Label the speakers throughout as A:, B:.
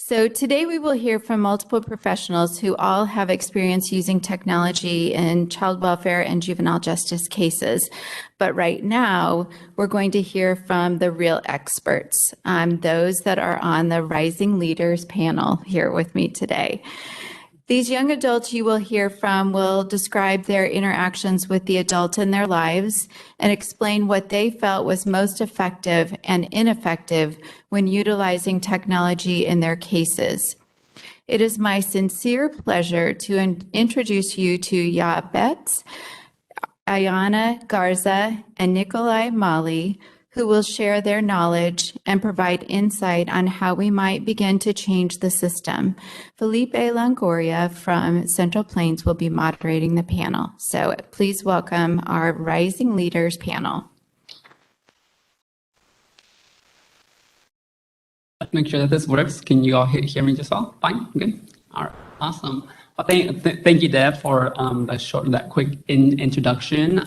A: So today we will hear from multiple professionals who all have experience using technology in child welfare and juvenile justice cases. But right now, we're going to hear from the real experts, those that are on the Rising Leaders panel here with me today. These young adults you will hear from will describe their interactions with the adult in their lives and explain what they felt was most effective and ineffective when utilizing technology in their cases. It is my sincere pleasure to introduce you to Ya Betts, Ayana Garza, and Nikolai Mali, who will share their knowledge and provide insight on how we might begin to change the system. Felipe Longoria from Central Plains will be moderating the panel. So please welcome our Rising Leaders panel.
B: Make sure that this works. Can you all hear me just well? Fine? Good? All right. Awesome. Well, thank you, Deb, for that quick introduction.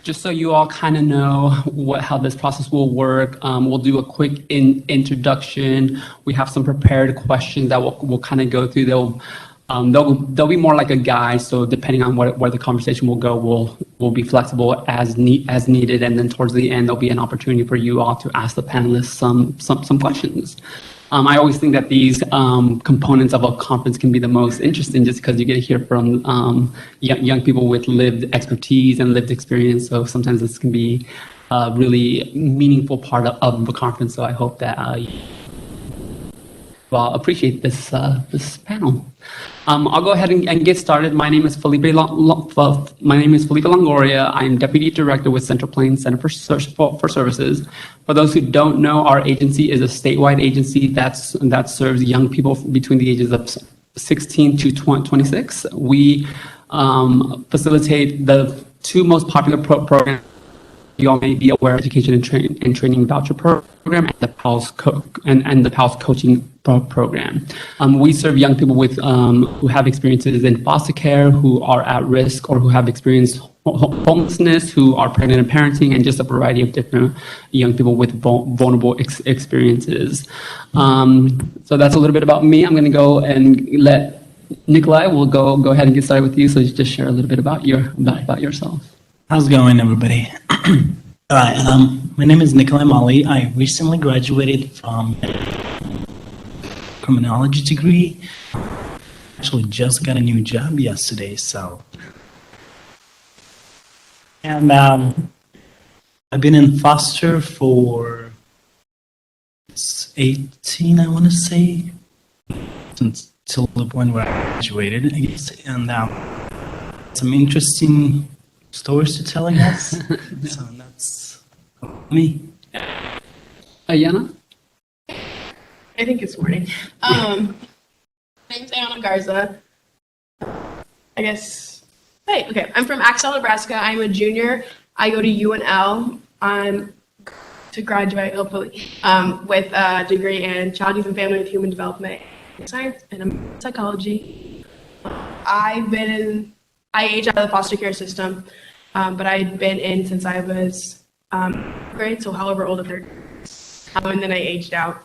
B: Just so you all kind of know how this process will work, we'll do a quick introduction. We have some prepared questions that we'll kind of go through. They'll be more like a guide. So depending on where the conversation will go, we'll be flexible as needed. And then towards the end, there'll be an opportunity for you all to ask the panelists some questions. I always think that these components of a conference can be the most interesting just because you get to hear from young people with lived expertise and lived experience. So sometimes this can be a really meaningful part of the conference. So I hope that you all appreciate this panel. I'll go ahead and get started. My name is Felipe Longoria. I'm Deputy Director with Central Plains Center for Services. For those who don't know, our agency is a statewide agency that serves young people between the ages of 16 to 26. We facilitate the two most popular programs. You all may be aware of Education and Training Voucher Program and the PALS Coaching Program. We serve young people who have experiences in foster care, who are at risk, or who have experienced homelessness, who are pregnant and parenting, and just a variety of different young people with vulnerable experiences. So that's a little bit about me. I'm going to go and let Nikolai. We'll go ahead and get started with you. So just share a little bit about yourself.
C: How's it going, everybody? All right, my name is Nikolai Mali. I recently graduated from criminology degree. Actually just got a new job yesterday, so. And I've been in foster for 18, I want to say, until the point where I graduated, I guess. And some interesting stories to tell, I guess. So that's me.
B: Ayana?
D: I think it's morning. My name's Ayana Garza. I guess. Hey, okay. I'm from Axel, Nebraska. I'm a junior. I go to UNL. I'm to graduate, hopefully, with a degree in Child, Youth, and Family with Human Development Science and Psychology. I aged out of the foster care system, but I'd been in since I was grade, so however old, 30. And then I aged out.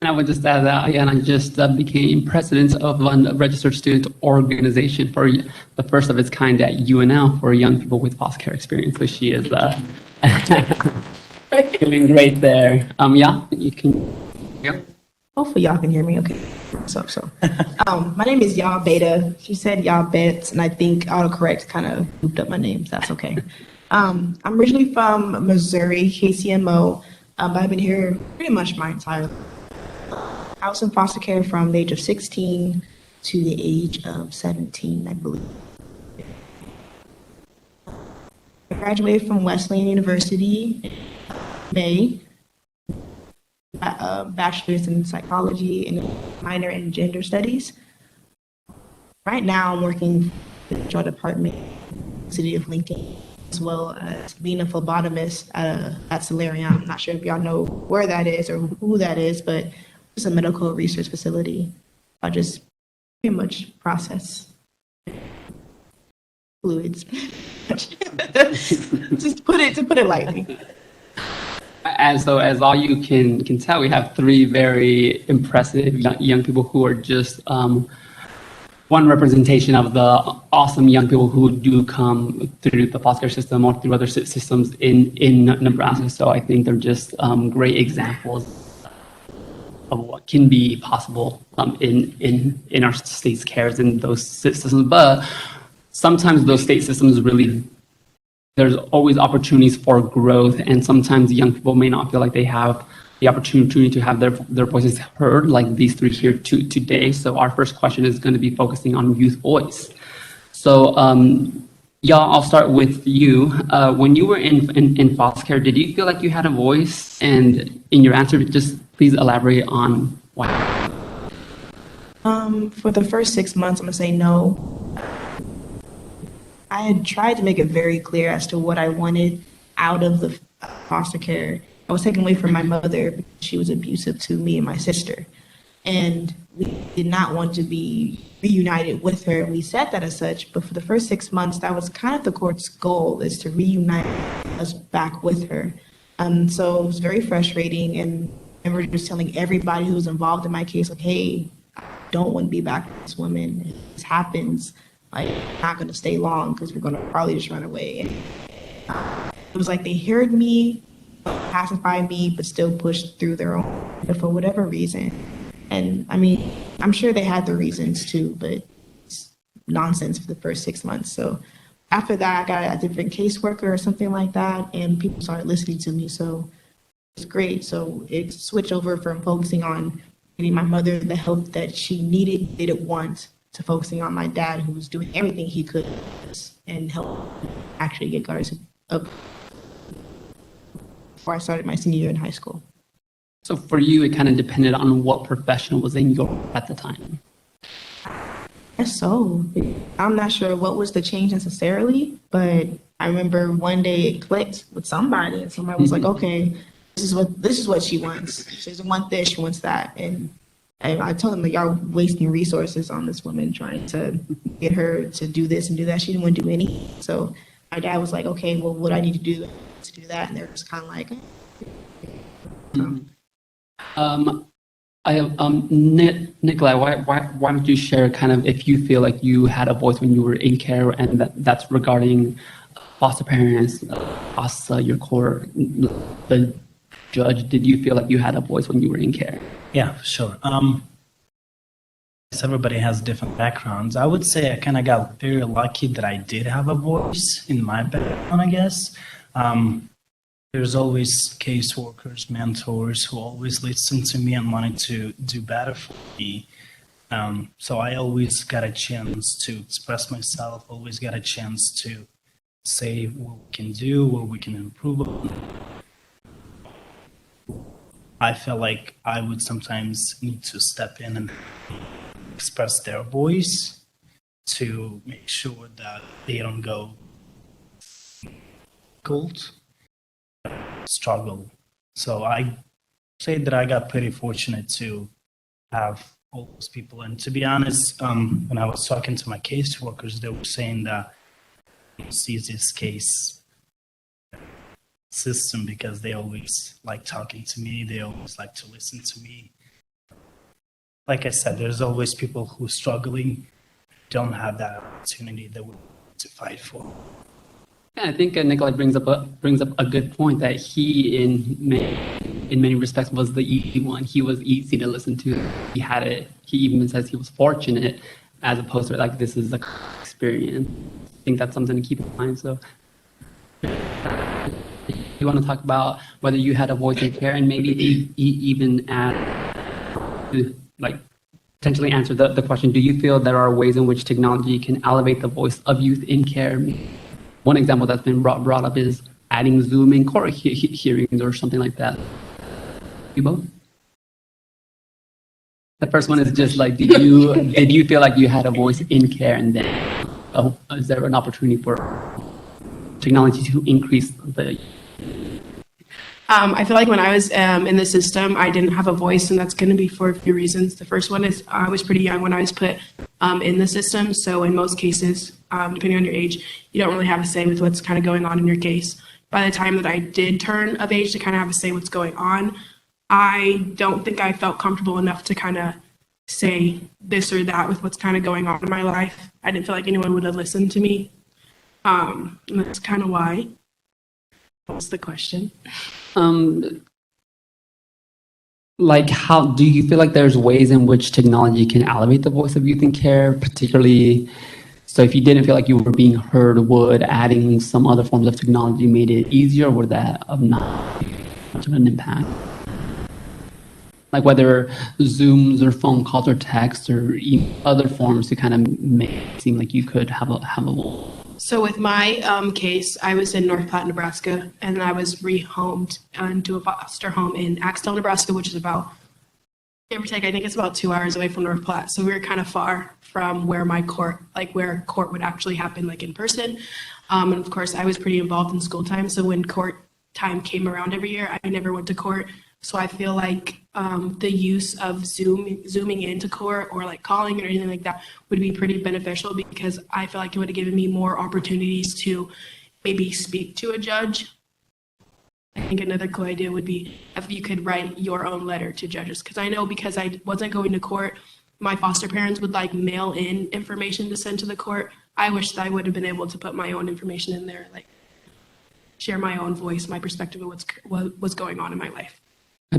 B: And I would just add that Ayana just became president of a registered student organization for the first of its kind at UNL for young people with foster care experience. So she is doing great there. Yeah, you can. Yeah.
E: Hopefully y'all can hear me okay. So. My name is Ya Beta. She said Ya Betts, and I think autocorrect kind of looped up my name, so that's okay. I'm originally from Missouri, KCMO, but I've been here pretty much my entire life. I was in foster care from the age of 16 to the age of 17, I believe. I graduated from Wesleyan University in May. A bachelor's in psychology and a minor in gender studies. Right now, I'm working in the HR department in the city of Lincoln, as well as being a phlebotomist at Solarium. I'm not sure if y'all know where that is or who that is, but it's a medical research facility. I just pretty much process fluids. Just to put it lightly.
B: And so, as all you can tell, we have three very impressive young people who are just one representation of the awesome young people who do come through the foster care system or through other systems in Nebraska. So I think they're just great examples of what can be possible in our state's cares in those systems. But sometimes those state systems really, there's always opportunities for growth, and sometimes young people may not feel like they have the opportunity to have their voices heard, like these three here today. So our first question is going to be focusing on youth voice. So y'all, I'll start with you. When you were in foster care, did you feel like you had a voice? And in your answer, just please elaborate on why.
E: For the first 6 months, I'm gonna say no. I had tried to make it very clear as to what I wanted out of the foster care. I was taken away from my mother because she was abusive to me and my sister. And we did not want to be reunited with her. We said that as such, but for the first 6 months, that was kind of the court's goal, is to reunite us back with her. So it was very frustrating. And I remember just telling everybody who was involved in my case, like, hey, I don't want to be back with this woman. If this happens, like, I'm not going to stay long because we're going to probably just run away. And it was like they heard me, pacify me, but still pushed through their own, but for whatever reason. And I mean, I'm sure they had their reasons too, but it's nonsense for the first 6 months. So after that, I got a different caseworker or something like that, and people started listening to me. So it's great. So it switched over from focusing on getting my mother the help that she needed, didn't want, to focusing on my dad, who was doing everything he could and help actually get guards up before I started my senior year in high school.
B: So for you, it kind of depended on what professional was in your at the time.
E: Yes, so I'm not sure what was the change necessarily, but I remember one day it clicked with somebody, and somebody was like, "Okay, this is what she wants. She doesn't want this, she wants that." And I told them, like, y'all wasting resources on this woman trying to get her to do this and do that. She didn't want to do anything. So my dad was like, "Okay, well, what do I need to do that?" And they were just kind of like,
B: I have Nikolai. Why don't you share kind of if you feel like you had a voice when you were in care, and that's regarding foster parents, your court, the judge. Did you feel like you had a voice when you were in care?
C: Yeah, for sure. Everybody has different backgrounds. I would say I kind of got very lucky that I did have a voice in my background, I guess. There's always caseworkers, mentors who always listened to me and wanted to do better for me. So I always got a chance to express myself, always got a chance to say what we can do, what we can improve on. I felt like I would sometimes need to step in and express their voice to make sure that they don't go cold, struggle. So I say that I got pretty fortunate to have all those people. And to be honest, when I was talking to my caseworkers, they were saying that see this case system because they always like talking to me. They always like to listen to me. Like I said, there's always people who are struggling, don't have that opportunity that we want to fight for.
B: Yeah, I think Nikolai brings up a good point that he, in many respects, was the easy one. He was easy to listen to. He had it. He even says he was fortunate, as opposed to like this is the experience. I think that's something to keep in mind. So, you want to talk about whether you had a voice in care, and maybe even add, like, potentially answer the question: do you feel there are ways in which technology can elevate the voice of youth in care? One example that's been brought up is adding Zoom in court hearings or something like that. You both? The first one is just like, did you feel like you had a voice in care, and then is there an opportunity for technology to increase the?
D: I feel like when I was in the system, I didn't have a voice, and that's going to be for a few reasons. The first one is I was pretty young when I was put in the system, so in most cases, depending on your age, you don't really have a say with what's kind of going on in your case. by the time that I did turn of age to kind of have a say what's going on, I don't think I felt comfortable enough to kind of say this or that with what's kind of going on in my life. I didn't feel like anyone would have listened to me. And that's kind of why. What's the question?
B: Like, how do you feel like there's ways in which technology can elevate the voice of youth in care, particularly? So if you didn't feel like you were being heard, would adding some other forms of technology made it easier, or would that of not much of an impact? Like whether Zooms or phone calls or texts or even other forms to kind of make it seem like you could have a
D: So with my case, I was in North Platte, Nebraska, and I was rehomed into a foster home in Axtell, Nebraska, which is about, give or take, I think it's about 2 hours away from North Platte. So we were kind of far from where my court, like where court would actually happen, like in person. And of course, I was pretty involved in school time. So when court time came around every year, I never went to court. So I feel like the use of zooming into court or like calling or anything like that would be pretty beneficial, because I feel like it would have given me more opportunities to maybe speak to a judge. I think another cool idea would be if you could write your own letter to judges, because I know because I wasn't going to court, my foster parents would like mail in information to send to the court. I wish that I would have been able to put my own information in there, like share my own voice, my perspective of what was going on in my life.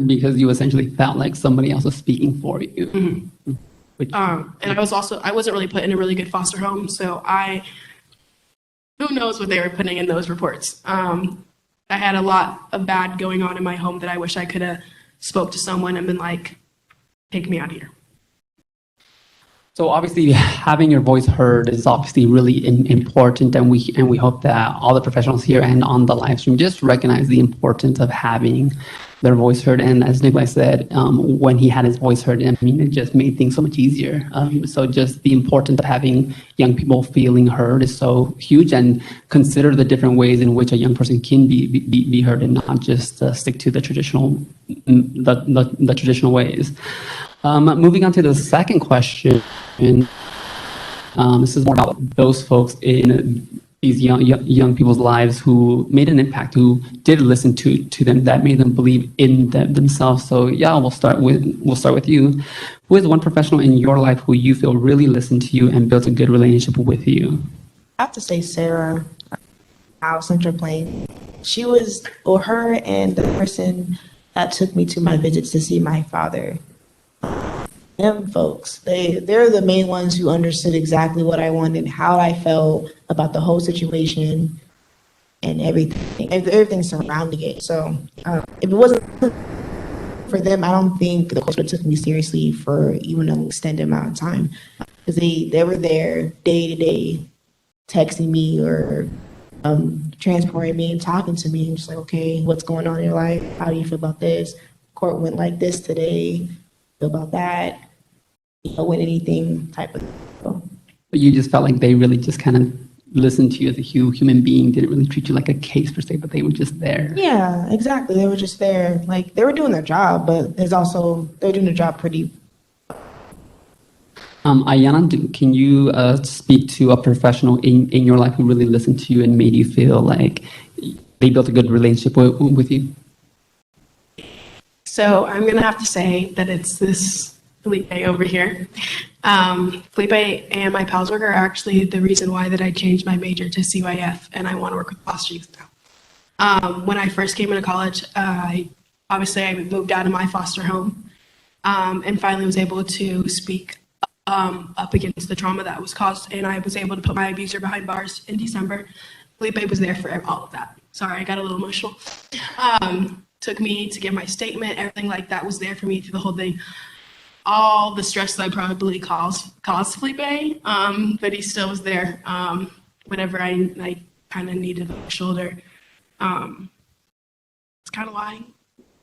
B: because you essentially felt like somebody else was speaking for you.
D: Mm-hmm.
B: Which,
D: And I wasn't really put in a really good foster home, so who knows what they were putting in those reports. I had a lot of bad going on in my home that I wish I could have spoke to someone and been like, take me out of here.
B: So obviously, having your voice heard is obviously really important, and we hope that all the professionals here and on the live stream just recognize the importance of having their voice heard. And as Nikolai said, when he had his voice heard, I mean, it just made things so much easier. So just the importance of having young people feeling heard is so huge, and consider the different ways in which a young person can be heard, and not just stick to the traditional the traditional ways. Moving on to the second question, this is more about those folks in these young people's lives who made an impact, who did listen to them, that made them believe in themselves. So yeah, we'll start with you. Who is one professional in your life who you feel really listened to you and built a good relationship with you?
E: I have to say Sarah, out Central Plain. She was, or her and the person that took me to my visits to see my father. Them folks, they're the main ones who understood exactly what I wanted, how I felt about the whole situation, and everything surrounding it. So if it wasn't for them, I don't think the coach would have took me seriously for even an extended amount of time, because they were there day to day, texting me or transporting me and talking to me, and just like, okay, what's going on in your life? How do you feel about this? Court went like this today. Feel about that? With anything type of.
B: But you just felt like they really just kind of listened to you as a human being, didn't really treat you like a case per se, but they were just there.
E: Yeah, exactly. They were just there. Like, they were doing their job, but they're doing their job pretty.
B: Ayana, can you speak to a professional in your life who really listened to you and made you feel like they built a good relationship with you?
D: So I'm going to have to say that it's this Felipe over here. Felipe and my pals work are actually the reason why that I changed my major to CYF, and I want to work with foster youth now. When I first came into college, I moved out of my foster home, and finally was able to speak up against the trauma that was caused, and I was able to put my abuser behind bars in December. Felipe was there for all of that. Sorry, I got a little emotional. Took me to get my statement, everything like that was there for me through the whole thing. All the stress that I probably caused Felipe, but he still was there whenever I kind of needed a shoulder. It's kind of why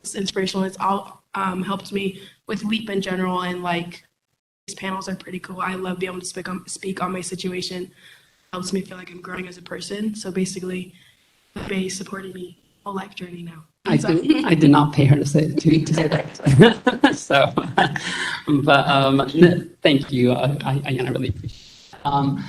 D: it's inspirational. It's all helped me with LEAP in general, and like these panels are pretty cool. I love being able to speak on my situation. Helps me feel like I'm growing as a person. So basically, Felipe supported me whole life journey now.
B: I did not pay her to say that. So, but thank you. I really appreciate it.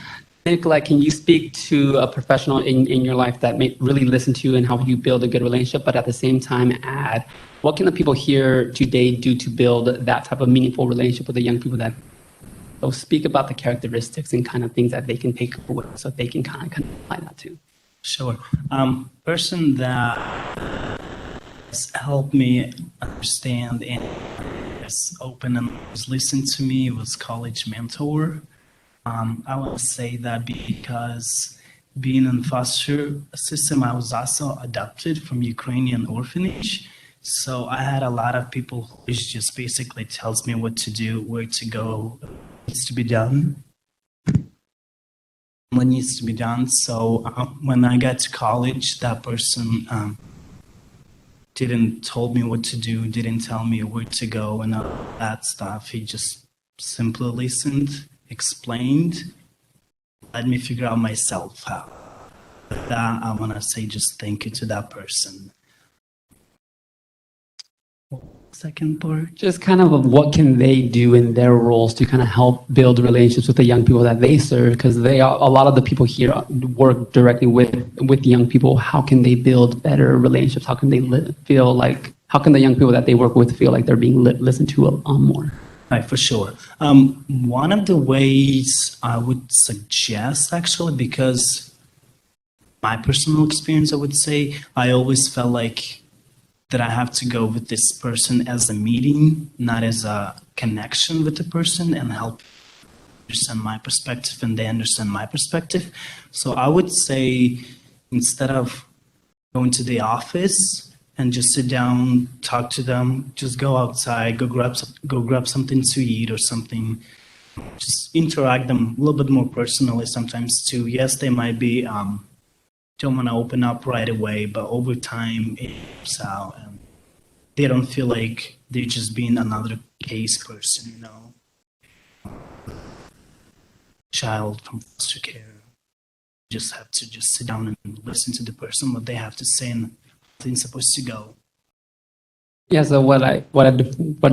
B: Nikolai, can you speak to a professional in your life that may really listen to you and help you build a good relationship, but at the same time add, what can the people here today do to build that type of meaningful relationship with the young people that they'll speak about the characteristics and kind of things that they can take away so they can kind of apply that to?
C: Sure. Person that has helped me understand and is open and was listened to me was college mentor. I want to say that because being in foster system, I was also adopted from Ukrainian orphanage. So I had a lot of people who just basically tells me what to do, where to go, what needs to be done. What needs to be done. So when I got to college, that person didn't told me what to do, didn't tell me where to go and all that stuff. He just simply listened, explained, let me figure out myself how. With that, I want to say just thank you to that person. Second part.
B: Just kind of what can they do in their roles to kind of help build relationships with the young people that they serve? Because they are, a lot of the people here work directly with young people. How can they build better relationships? How can they feel like, how can the young people that they work with feel like they're being listened to more?
C: Right, for sure. One of the ways I would suggest, actually, because my personal experience, I would say, I always felt like that I have to go with this person as a meeting, not as a connection with the person, and help understand my perspective and they understand my perspective. So I would say instead of going to the office and just sit down, talk to them, just go outside, go grab something to eat or something. Just interact them a little bit more personally sometimes too. Yes, they might be don't want to open up right away, but over time it helps out and they don't feel like they're just being another case person, you know. Child from foster care. You just have to just sit down and listen to the person, what they have to say and how things supposed to go.
B: Yeah, so what I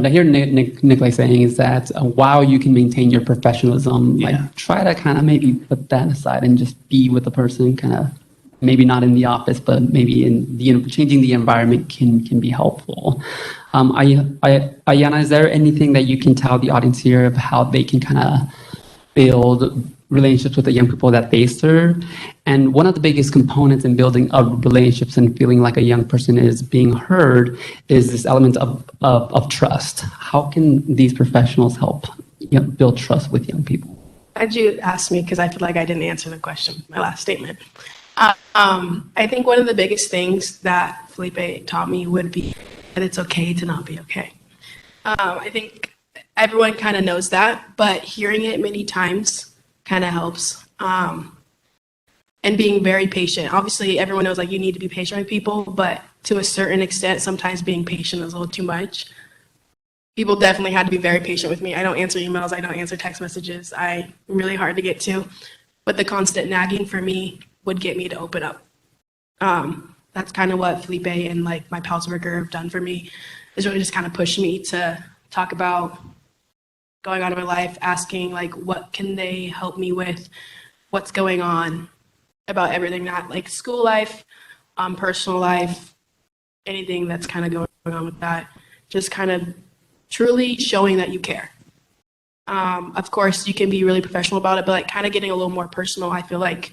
B: hear Nikolai saying is that while you can maintain your professionalism, like try to kind of maybe put that aside and just be with the person, kind of maybe not in the office, but maybe in the changing the environment can be helpful. Ayana, is there anything that you can tell the audience here of how they can kind of build relationships with the young people that they serve? And one of the biggest components in building of relationships and feeling like a young person is being heard is this element of trust. How can these professionals help build trust with young people?
D: Glad you asked me because I feel like I didn't answer the question, my last statement. I think one of the biggest things that Felipe taught me would be that it's okay to not be okay. I think everyone kind of knows that, but hearing it many times kind of helps. And being very patient. Obviously, everyone knows like you need to be patient with people, but to a certain extent, sometimes being patient is a little too much. People definitely had to be very patient with me. I don't answer emails. I don't answer text messages. I'm really hard to get to. But the constant nagging for me would get me to open up. That's kind of what Felipe and like my pals worker have done for me, is really just kind of pushed me to talk about going on in my life, asking like, what can they help me with? What's going on about everything, not like school life, personal life, anything that's kind of going on with that. Just kind of truly showing that you care. Of course, you can be really professional about it, but like kind of getting a little more personal, I feel like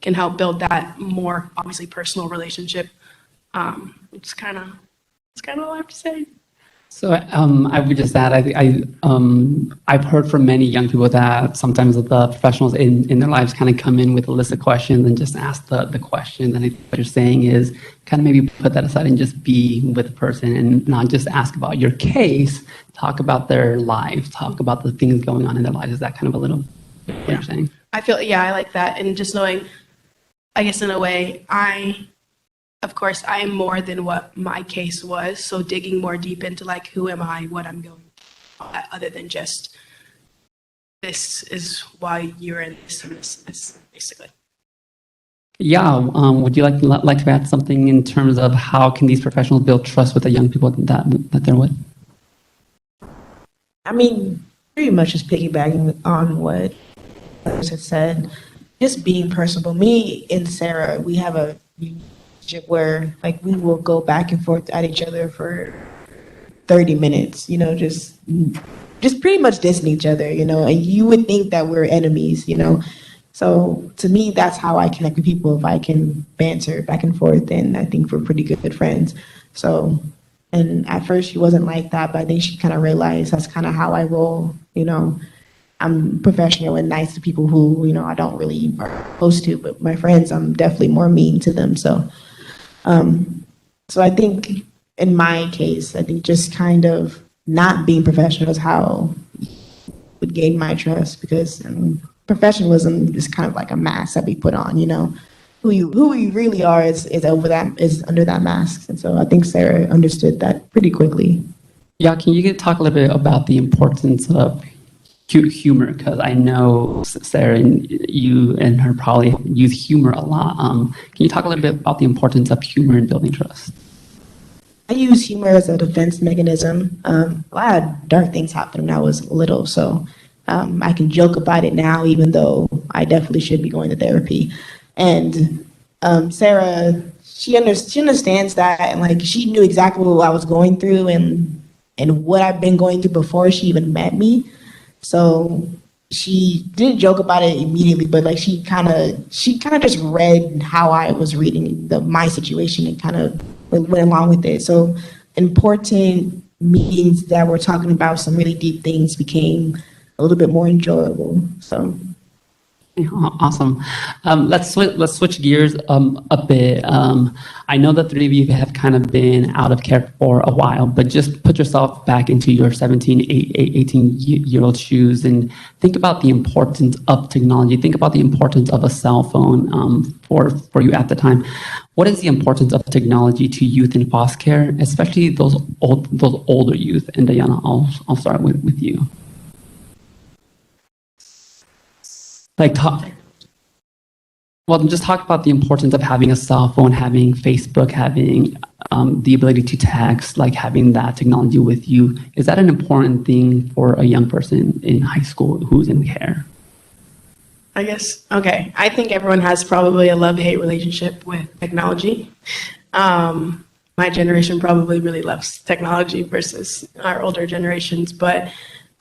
D: can help build that more obviously personal relationship. It's kind of all I have to say.
B: So I would just add, I've heard from many young people that sometimes the professionals in their lives kind of come in with a list of questions and just ask the question. And I think what you're saying is kind of maybe put that aside and just be with the person and not just ask about your case, talk about their lives, talk about the things going on in their lives. Is that kind of a little what you're saying?
D: I feel, I like that. And just knowing, I guess in a way, of course, I am more than what my case was. So digging more deep into like, who am I, what I'm going through, other than just, this is why you're in this and this, basically.
B: Yeah. Would you like to add something in terms of how can these professionals build trust with the young people that they're with?
E: I mean, pretty much just piggybacking on what others have said. just being personable. Me and Sarah, we have a relationship where like we will go back and forth at each other for 30 minutes, just pretty much dissing each other, and you would think that we're enemies, So to me, that's how I connect with people. If I can banter back and forth, and I think we're pretty good friends. So, and at first she wasn't like that, but I think she kind of realized that's kind of how I roll, I'm professional and nice to people who, I don't really are close to, but my friends, I'm definitely more mean to them. So, so I think in my case, I think just kind of not being professional is how would gain my trust, because professionalism is kind of like a mask that we put on, who you really are is under that mask. And so I think Sarah understood that pretty quickly.
B: Yeah, can you talk a little bit about the importance of humor? Because I know Sarah and you and her probably use humor a lot. Can you talk a little bit about the importance of humor in building trust?
E: I use humor as a defense mechanism. A lot of dark things happened when I was little, so I can joke about it now, even though I definitely should be going to therapy. And Sarah, she understands that, and like she knew exactly what I was going through and what I've been going through before she even met me. So she didn't joke about it immediately, but like she kind of just read how I was reading my situation and kind of went along with it. So important meetings that we're talking about some really deep things became a little bit more enjoyable. So.
B: Awesome. Let's switch gears a bit. I know the three of you have kind of been out of care for a while, but just put yourself back into your 17, 18-year-old shoes and think about the importance of technology. Think about the importance of a cell phone for you at the time. What is the importance of technology to youth in foster care, especially those older youth? And Diana, I'll start with you. Just talk about the importance of having a cell phone, having Facebook, having the ability to text, like having that technology with you. Is that an important thing for a young person in high school who's in care?
D: I guess, okay. I think everyone has probably a love-hate relationship with technology. My generation probably really loves technology versus our older generations, but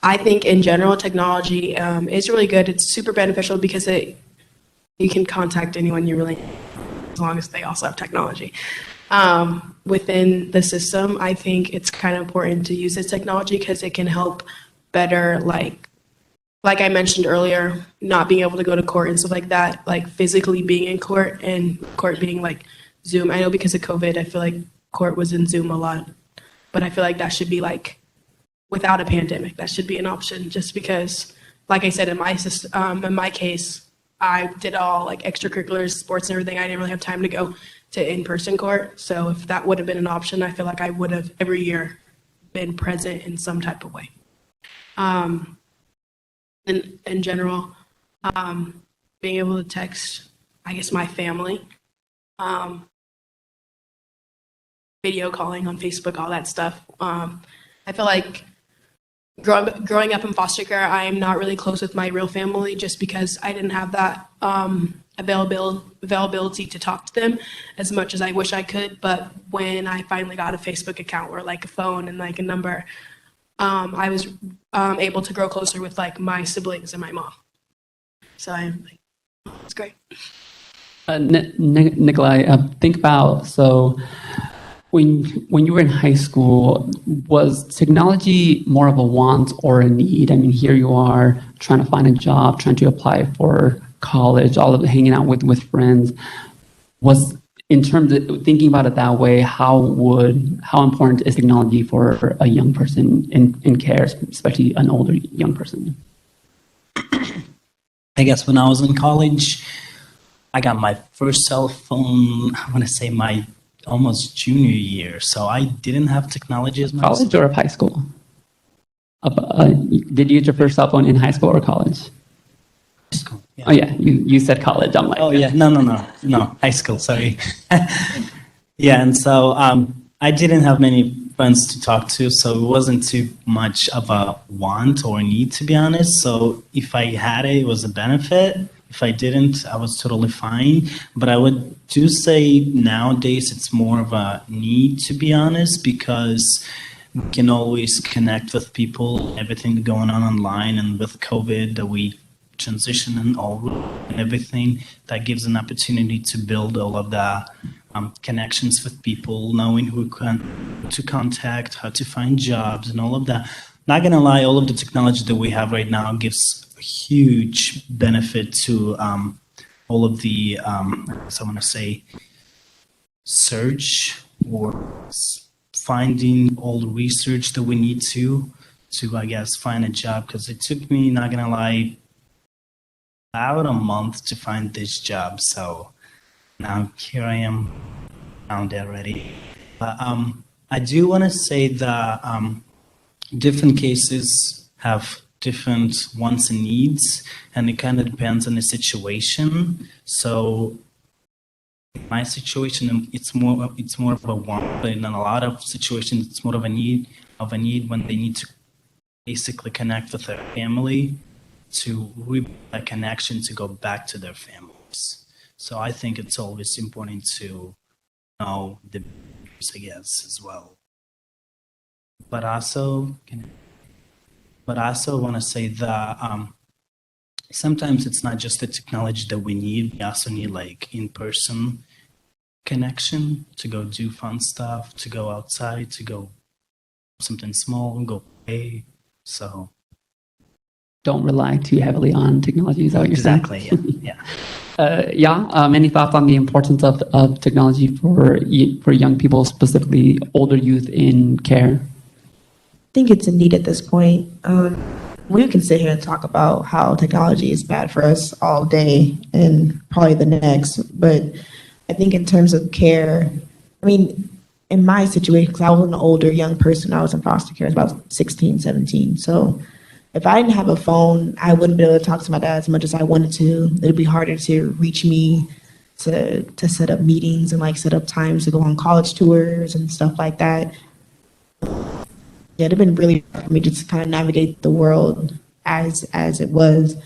D: I think in general, technology is really good. It's super beneficial because you can contact anyone you really need, as long as they also have technology. Within the system, I think it's kind of important to use this technology because it can help better, like I mentioned earlier, not being able to go to court and stuff like that, like physically being in court and court being like Zoom. I know because of COVID, I feel like court was in Zoom a lot, but I feel like that should be like, without a pandemic, that should be an option, just because, like I said, in my case, I did all like extracurriculars, sports and everything. I didn't really have time to go to in-person court. So if that would have been an option, I feel like I would have every year been present in some type of way. In general, being able to text, I guess, my family, video calling on Facebook, all that stuff. I feel like growing up in foster care, I am not really close with my real family just because I didn't have that availability to talk to them as much as I wish I could. But when I finally got a Facebook account or like a phone and like a number, I was able to grow closer with like my siblings and my mom. So I'm like, oh, it's great.
B: Nikolai, think about, so when you were in high school, was technology more of a want or a need? I mean, here you are trying to find a job, trying to apply for college, all of it, hanging out with friends. Was, in terms of thinking about it that way, how important is technology for a young person in care, especially an older young person?
C: I guess when I was in college, I got my first cell phone, I want to say my almost junior year, so I didn't have technology as much.
B: College or high school? Did you get your first cell phone in high school or college?
C: High school. Yeah.
B: Oh yeah, you said college. I'm like,
C: oh yeah, no, high school. Sorry. Yeah, and so I didn't have many friends to talk to, so it wasn't too much of a want or need, to be honest. So if I had it, it was a benefit. If I didn't, I was totally fine. But I would do say nowadays it's more of a need, to be honest, because we can always connect with people, everything going on online, and with COVID that we transition and all and everything, that gives an opportunity to build all of the connections with people, knowing to contact, how to find jobs, and all of that. Not gonna lie, all of the technology that we have right now gives a huge benefit to all of the, so I want to say, search or finding all the research that we need to I guess find a job, because it took me, not gonna lie, about a month to find this job. So now here I am, found it already. But I do want to say that different cases have different wants and needs, and it kind of depends on the situation. So in my situation, it's more of a want, but in a lot of situations, it's more of a need when they need to basically connect with their family, to rebuild a connection to go back to their families. So I think it's always important to know the barriers, I guess, as well. But also want to say that sometimes it's not just the technology that we need. We also need like in-person connection to go do fun stuff, to go outside, to go something small, go play. So
B: Don't rely too heavily on technology. Is that what you're saying?
C: exactly, yeah.
B: Any thoughts on the importance of technology for young people, specifically older youth in care?
E: I think it's a need at this point. We can sit here and talk about how technology is bad for us all day and probably the next, but I think in terms of care, I mean, in my situation, because I was an older young person, I was in foster care, I was about 16, 17. So if I didn't have a phone, I wouldn't be able to talk to my dad as much as I wanted to. It'd be harder to reach me, to set up meetings and like set up times to go on college tours and stuff like that. Yeah, it'd have been really hard for me just to kind of navigate the world as it was.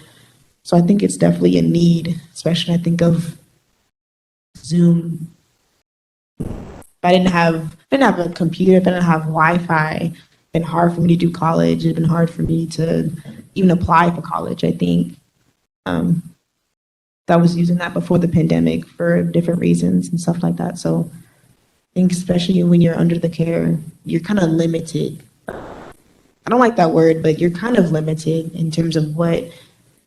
E: So I think it's definitely a need, especially I think of Zoom. If I didn't have a computer, if I didn't have Wi-Fi, it'd been hard for me to do college. It'd been hard for me to even apply for college. I think I was using that before the pandemic for different reasons and stuff like that. So I think especially when you're under the care, you're kind of limited. I don't like that word, but you're kind of limited in terms of what you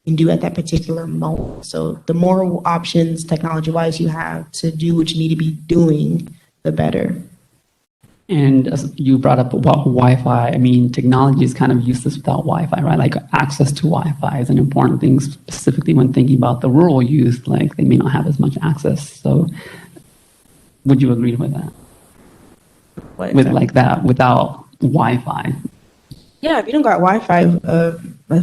E: can do at that particular moment. So the more options technology-wise you have to do what you need to be doing, the better.
B: And as you brought up about Wi-Fi, I mean, technology is kind of useless without Wi-Fi, right? Like access to Wi-Fi is an important thing, specifically when thinking about the rural youth, like they may not have as much access. So would you agree with that? With like that, without Wi-Fi?
E: Yeah, if you don't got Wi-Fi, a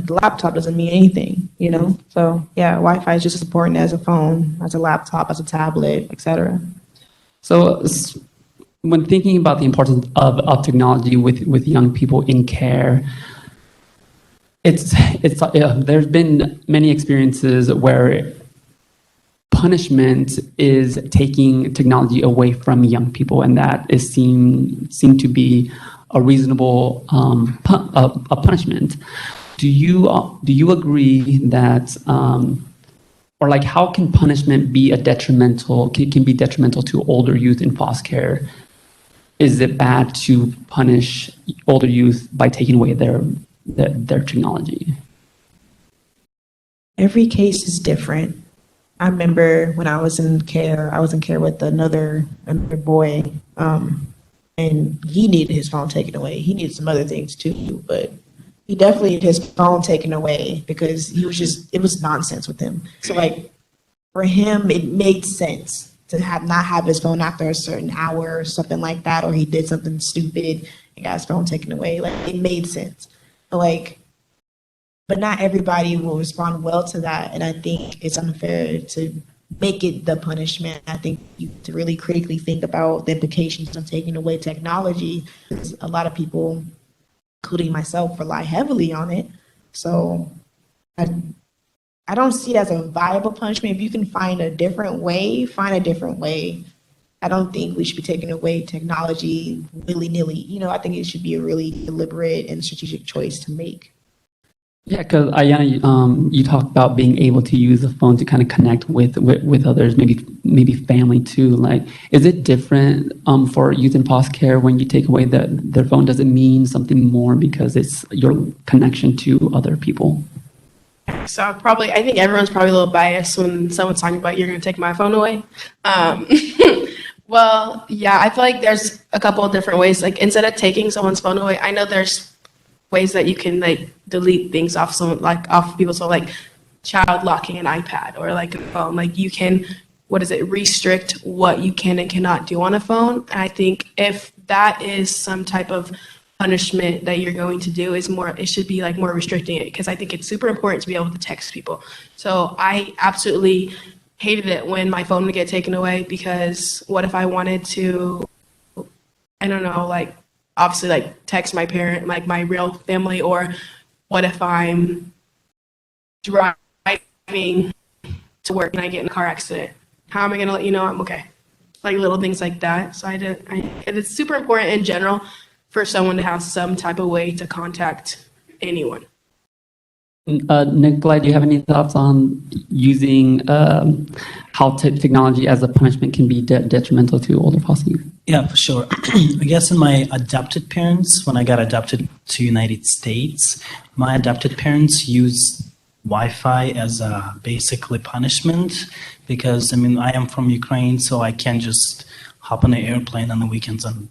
E: laptop doesn't mean anything, you know? So yeah, Wi-Fi is just as important as a phone, as a laptop, as a tablet, etc.
B: So when thinking about the importance of technology with young people in care, there's been many experiences where punishment is taking technology away from young people, and that is seen to be a reasonable a punishment. Do you agree that, or like how can punishment be can be detrimental to older youth in foster care? Is it bad to punish older youth by taking away their technology?
E: Every case is different. I remember when I was in care with another boy, and he needed his phone taken away. He needed some other things too, but he definitely needed his phone taken away because it was nonsense with him. So like for him, it made sense to not have his phone after a certain hour or something like that, or he did something stupid and got his phone taken away. Like it made sense. But not everybody will respond well to that, and I think it's unfair to make it the punishment. I think you have to really critically think about the implications of taking away technology. Because a lot of people, including myself, rely heavily on it. So I don't see it as a viable punishment. If you can find a different way, find a different way. I don't think we should be taking away technology willy-nilly. I think it should be a really deliberate and strategic choice to make.
B: Yeah, because Ayana, you talked about being able to use the phone to kind of connect with others, maybe family too. Like, is it different for youth in foster care when you take away their phone? Does it mean something more because it's your connection to other people?
D: So I think everyone's probably a little biased when someone's talking about you're going to take my phone away. Well, yeah, I feel like there's a couple of different ways. Like instead of taking someone's phone away, I know there's ways that you can like delete things off off people. So like child locking an iPad or like a phone. Like you can, restrict what you can and cannot do on a phone. And I think if that is some type of punishment that you're going to do it should be like more restricting it, because I think it's super important to be able to text people. So I absolutely hated it when my phone would get taken away, because what if I wanted to, I don't know, like obviously like text my parent, like my real family, or what if I'm driving to work and I get in a car accident? How am I going to let you know I'm okay? Like little things like that. So it's super important in general for someone to have some type of way to contact anyone.
B: Nikolai, do you have any thoughts on using how technology as a punishment can be detrimental to older foster youth?
C: Yeah, for sure. I guess in my adopted parents, when I got adopted to United States, my adopted parents used Wi-Fi as a basically punishment, because I am from Ukraine, so I can't just hop on an airplane on the weekends and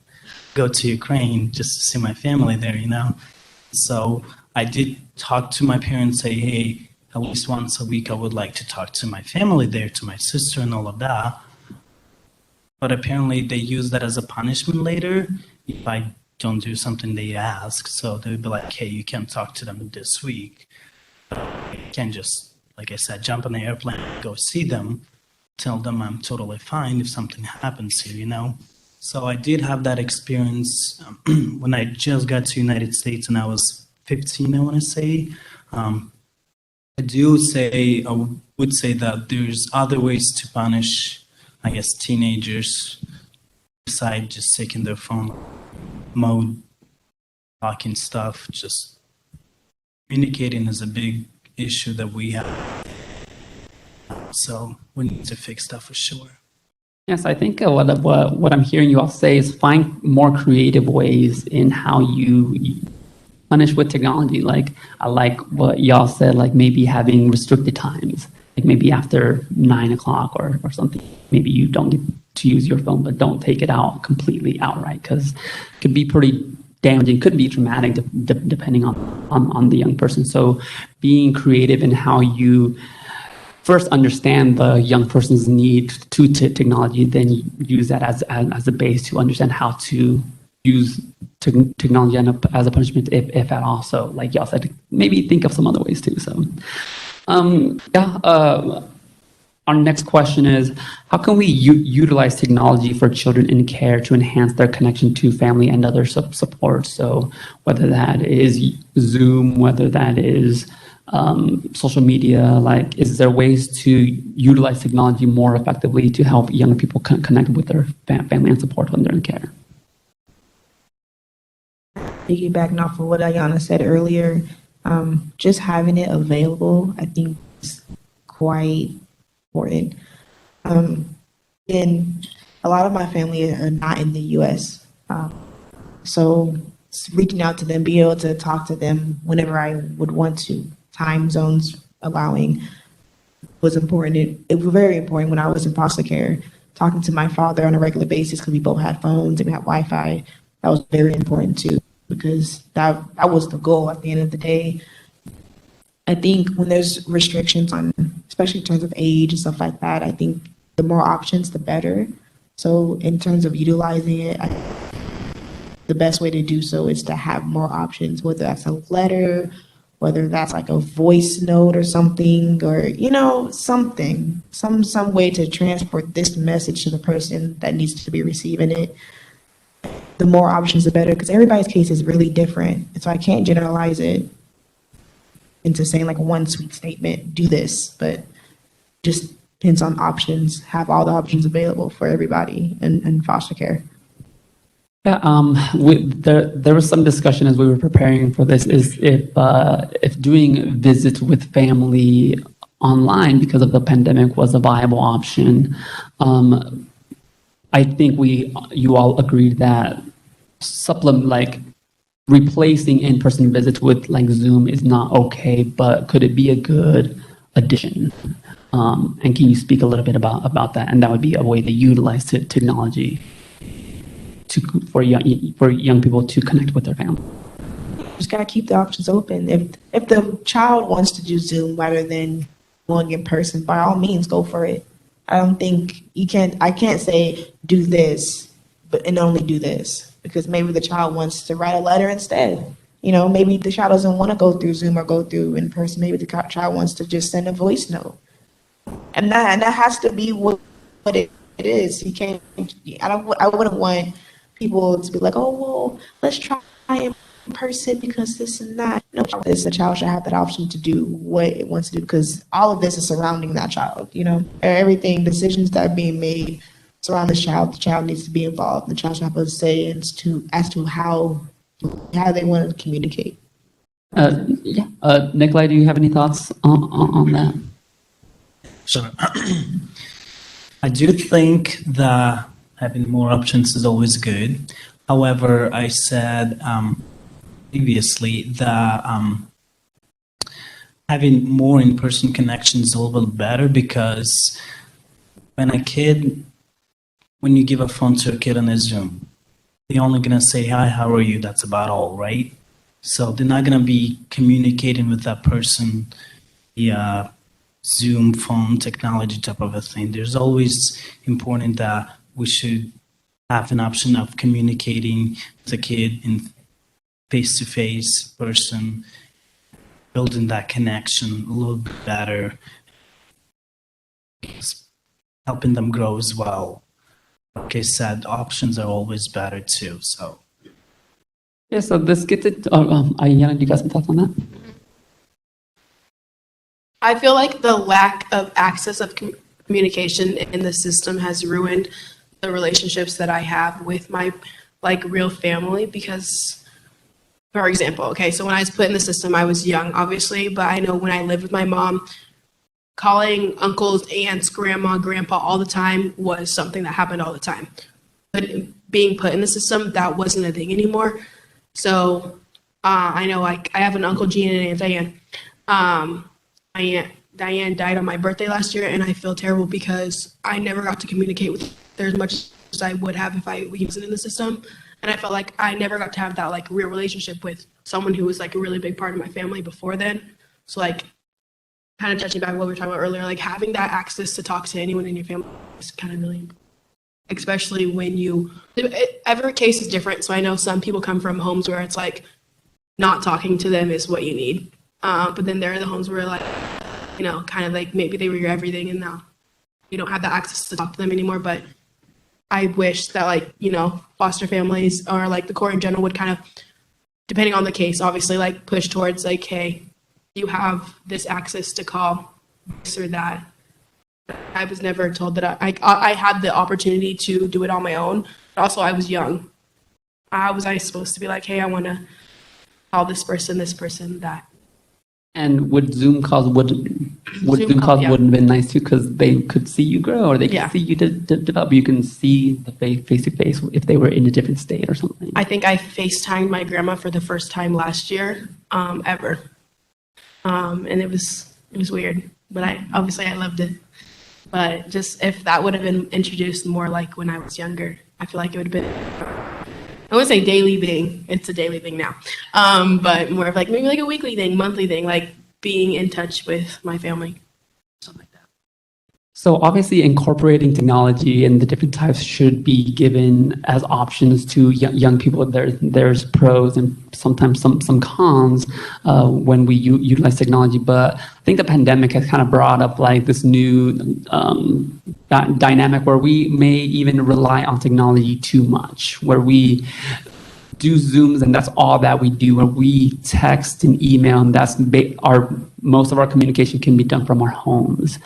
C: go to Ukraine just to see my family there. So I did talk to my parents, say, hey, at least once a week I would like to talk to my family there, to my sister and all of that. But apparently they use that as a punishment later if I don't do something they ask. So they'd be like, hey, you can't talk to them this week. But I can't just, like I said, jump on the airplane, go see them, tell them I'm totally fine if something happens here. So I did have that experience when I just got to United States and I was 15, I want to say. I would say that there's other ways to punish, I guess, teenagers besides just taking their phone mode, talking stuff. Just communicating is a big issue that we have. So we need to fix that for sure.
B: Yes, I think what I'm hearing you all say is find more creative ways in how you punish with technology. Like, I like what y'all said, like maybe having restricted times, like maybe after 9 o'clock or something. Maybe you don't get to use your phone, but don't take it out completely outright, because it could be pretty damaging, could be traumatic depending on the young person. So being creative in how you first understand the young person's need to technology, then use that as a base to understand how to use technology as a punishment, if at all. So like y'all said, maybe think of some other ways too. So our next question is, how can we utilize technology for children in care to enhance their connection to family and other support? So whether that is Zoom, whether that is social media, like, is there ways to utilize technology more effectively to help young people connect with their family and support when they're in care?
E: Piggybacking off of what Ayana said earlier, just having it available, I think, is quite important. And a lot of my family are not in the U.S., so reaching out to them, being able to talk to them whenever I would want to, time zones allowing, was important. It was very important when I was in foster care, talking to my father on a regular basis, because we both had phones and we had Wi-Fi. That was very important too, because that was the goal at the end of the day. I think when there's restrictions on, especially in terms of age and stuff like that, I think the more options, the better. So in terms of utilizing it, the best way to do so is to have more options, whether that's a letter, whether that's like a voice note or something, or, something, some way to transport this message to the person that needs to be receiving it. The more options, the better, because everybody's case is really different. So I can't generalize it. into saying like one sweet statement, do this, but just depends on options, have all the options available for everybody in foster care.
B: Yeah, there was some discussion as we were preparing for this is if doing visits with family online because of the pandemic was a viable option. I think you all agreed that replacing in-person visits with like Zoom is not okay, but could it be a good addition? And can you speak a little bit about that? And that would be a way to utilize technology for young people to connect with their family.
E: Just gotta keep the options open. If the child wants to do Zoom rather than going in person, by all means, go for it. I don't think I can't say do this, and only do this, because maybe the child wants to write a letter instead. Maybe the child doesn't want to go through Zoom or go through in person. Maybe the child wants to just send a voice note, and that has to be what it is. You can't. I wouldn't want people to be like, oh well, let's try in person because this and that. No, the child should have that option to do what it wants to do, because all of this is surrounding that child. Everything, decisions that are being made surround the child needs to be involved. The child should have a say as to how they want to communicate.
B: Nikolai, do you have any thoughts on that?
C: Sure. I do think that having more options is always good. However, I said previously that having more in-person connections is a little bit better, because when you give a phone to a kid on a Zoom, they're only going to say, hi, how are you? That's about all, right? So they're not going to be communicating with that person via Zoom, phone, technology type of a thing. There's always important that we should have an option of communicating with the kid in face-to-face person, building that connection a little bit better, helping them grow as well. Like I said, options are always better too. So
B: yeah, so this gets it. Aiyana, do you guys have thoughts on that?
D: I feel like the lack of access of communication in the system has ruined the relationships that I have with my real family, because, for example, okay, so when I was put in the system, I was young, obviously, but I know when I lived with my mom, calling uncles, aunts, grandma, grandpa all the time was something that happened all the time. But being put in the system, that wasn't a thing anymore. So I know I have an Uncle Gene and an Aunt Diane. My Aunt Diane died on my birthday last year, and I feel terrible because I never got to communicate with her as much as I would have if I wasn't in the system. And I felt like I never got to have that real relationship with someone who was a really big part of my family before then. So kind of touching back on what we were talking about earlier, having that access to talk to anyone in your family is kind of really important, especially when every case is different. So I know some people come from homes where it's not talking to them is what you need. But then there are the homes where maybe they were your everything and now you don't have the access to talk to them anymore. But I wish that foster families or the court in general would kind of, depending on the case, obviously push towards hey, you have this access to call this or that. I was never told that I had the opportunity to do it on my own. But also, I was young. How was I supposed to be hey, I want to call this person, that?
B: And would Zoom calls wouldn't have been nice too, because they could see you grow, or they could see you develop. You can see the face to face if they were in a different state or something.
D: I think I FaceTimed my grandma for the first time last year, ever. And it was weird, but I loved it. But just if that would have been introduced more when I was younger, I feel like it would have been, I wouldn't say daily thing, it's a daily thing now, but more of maybe a weekly thing, monthly thing, being in touch with my family, something like that.
B: So obviously incorporating technology and the different types should be given as options to young people. There's pros and sometimes some cons when we utilize technology. But I think the pandemic has kind of brought up this new dynamic where we may even rely on technology too much, where we do Zooms and that's all that we do, or we text and email, and that's most of our communication can be done from our homes.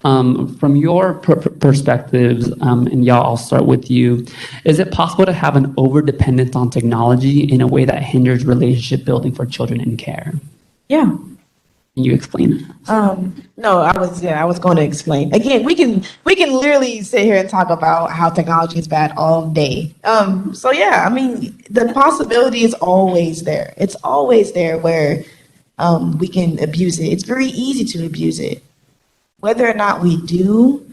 B: From your perspectives, and y'all, I'll start with you. Is it possible to have an over-dependence on technology in a way that hinders relationship building for children in care?
E: Yeah.
B: Can you explain?
E: No, I was going to explain. Again, we can literally sit here and talk about how technology is bad all day. So yeah, I mean, the possibility is always there. It's always there where we can abuse it. It's very easy to abuse it. Whether or not we do,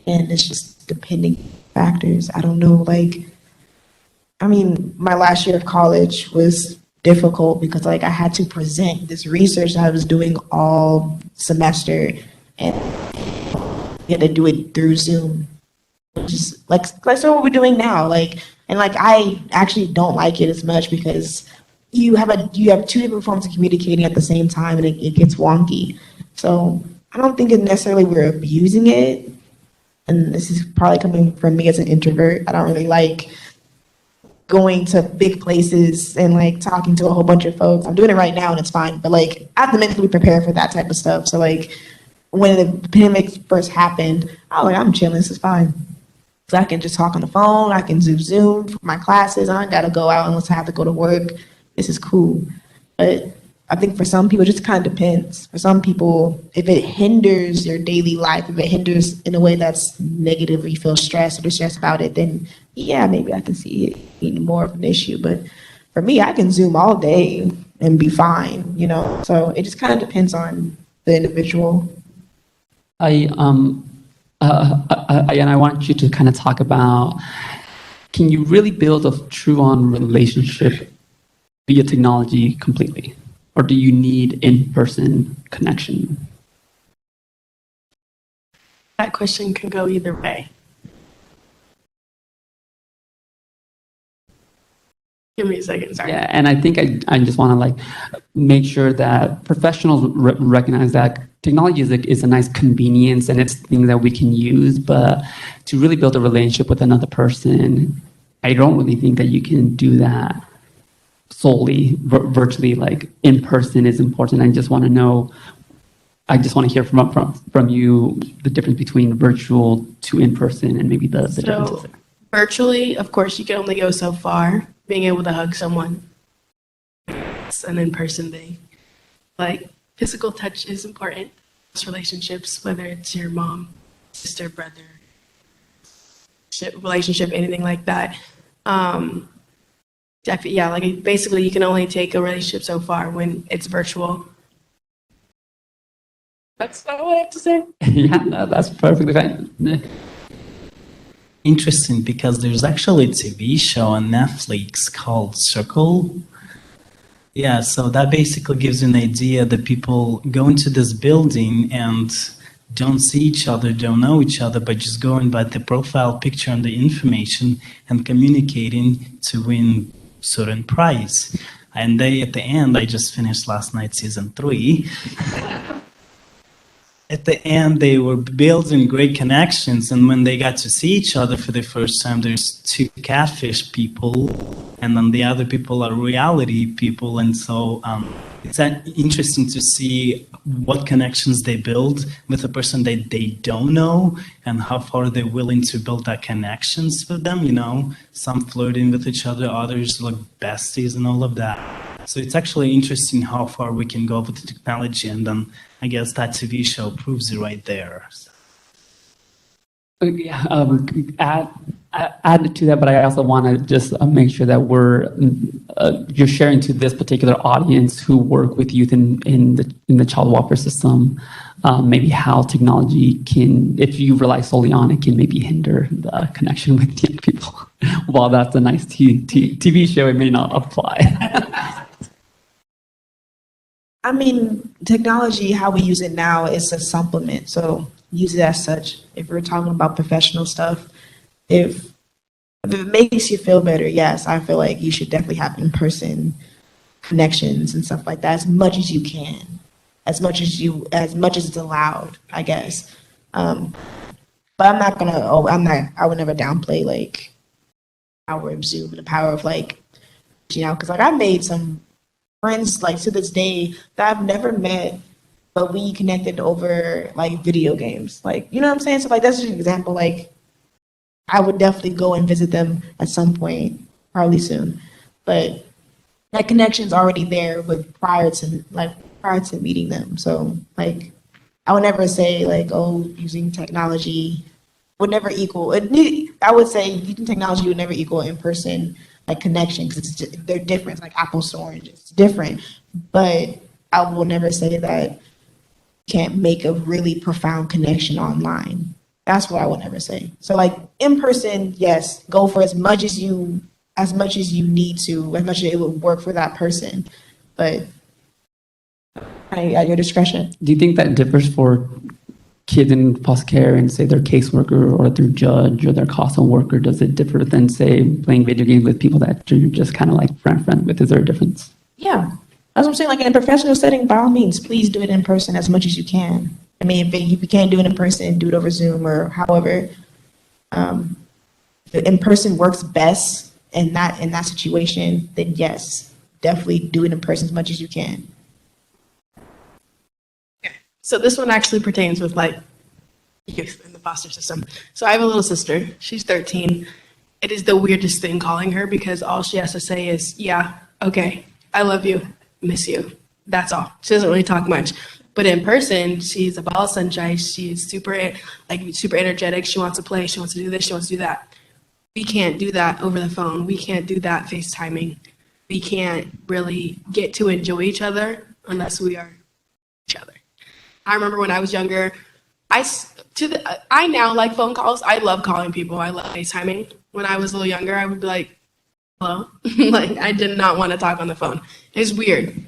E: and it's just depending factors. I don't know, I mean, my last year of college was difficult because I had to present this research that I was doing all semester, and we had to do it through Zoom, which is like so what we're doing now. I actually don't like it as much because you have two different forms of communicating at the same time, and it gets wonky. So I don't think necessarily we're abusing it, and this is probably coming from me as an introvert. I don't really like going to big places and talking to a whole bunch of folks. I'm doing it right now and it's fine, but I have to mentally prepare for that type of stuff. So when the pandemic first happened, I was I'm chilling, this is fine. So I can just talk on the phone, I can Zoom for my classes, I don't gotta go out unless I have to go to work. This is cool. But I think for some people, it just kind of depends. For some people, if it hinders your daily life, if it hinders in a way that's negative, or you feel stressed or distressed about it, then yeah, maybe I can see it being more of an issue. But for me, I can Zoom all day and be fine, So it just kind of depends on the individual.
B: I want you to kind of talk about, can you really build a true-on relationship via technology completely? Or do you need in-person connection?
D: That question can go either way. Give me a second, sorry.
B: Yeah, and I think I just want to make sure that professionals recognize that technology is a nice convenience and it's things that we can use, but to really build a relationship with another person, I don't really think that you can do that solely virtually. In person is important. I just want to hear from you the difference between virtual to in person and maybe the differences there.
D: Virtually, of course, you can only go so far. Being able to hug someone, it's an in-person thing. Physical touch is important. Relationships, whether it's your mom, sister, brother, relationship, anything like that. Basically, you can only take a relationship so far when it's virtual. That's not what I have to say.
B: Yeah, no, that's perfectly fine.
C: Interesting, because there's actually a TV show on Netflix called Circle. Yeah, so that basically gives you an idea that people go into this building and don't see each other, don't know each other, but just going by the profile picture and the information and communicating to win certain prize. And at the end, I just finished last night season 3. At the end, they were building great connections, and when they got to see each other for the first time, there's 2 catfish people, and then the other people are reality people, and so it's interesting to see what connections they build with a person that they don't know, and how far they're willing to build that connections with them, some flirting with each other, others like besties and all of that. So it's actually interesting how far we can go with the technology, and then I guess that TV show proves it right there.
B: Yeah, add to that, but I also want to just make sure that you're sharing to this particular audience who work with youth in the child welfare system, maybe how technology can, if you rely solely on it, can maybe hinder the connection with young people. While that's a nice TV show, it may not apply.
E: I mean, technology, how we use it now is a supplement. So use it as such. If we're talking about professional stuff, if it makes you feel better, yes, I feel like you should definitely have in-person connections and stuff like that as much as you can, as much as it's allowed, I guess. But I would never downplay power of Zoom and the power of reaching out, because like I've made some friends like to this day that I've never met, but we connected over like video games. Like, you know what I'm saying? So like that's just an example. Like I would definitely go and visit them at some point, probably soon. But that connection's already there with prior to meeting them. So like I would never say like, oh, using technology would never equal I would say using technology would never equal in person like connection, because they're different. It's like apples to oranges. It's different. But I will never say that you can't make a really profound connection online. That's what I would never say. So like in person, yes, go for as much as you need to, as much as it would work for that person. But at your discretion.
B: Do you think that differs for kids in foster care and say their caseworker or their judge or their CASA worker? Does it differ than say playing video games with people that you're just kind of like friend with? Is there a difference?
E: Yeah, that's what I'm saying. Like in a professional setting, by all means, please do it in person as much as you can. I mean, if you can't do it in person, do it over Zoom or however. The in person works best in that situation. Then yes, definitely do it in person as much as you can.
D: So this one actually pertains with like youth in the foster system. So I have a little sister. She's 13. It is the weirdest thing calling her because all she has to say is, yeah, okay, I love you, miss you. That's all. She doesn't really talk much. But in person, she's a ball of sunshine. She's super energetic. She wants to play. She wants to do this. She wants to do that. We can't do that over the phone. We can't do that FaceTiming. We can't really get to enjoy each other unless we are each other. I remember when I was younger, I now like phone calls. I love calling people. I love FaceTiming. When I was a little younger, I would be like, hello? Like, I did not want to talk on the phone. It's weird,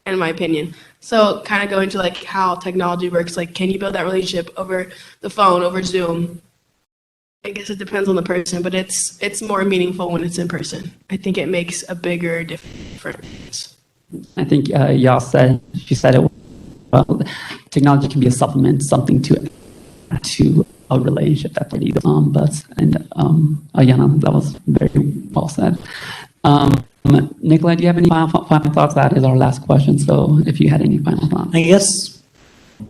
D: in my opinion. So kind of going to like how technology works, like can you build that relationship over the phone, over Zoom? I guess it depends on the person, but it's more meaningful when it's in person. I think it makes a bigger difference.
B: I think she said it well. Technology can be a supplement, something to a relationship that's already Ayana, that was very well said. Nikolai, do you have any final thoughts? That is our last question. So if you had any final thoughts.
C: I guess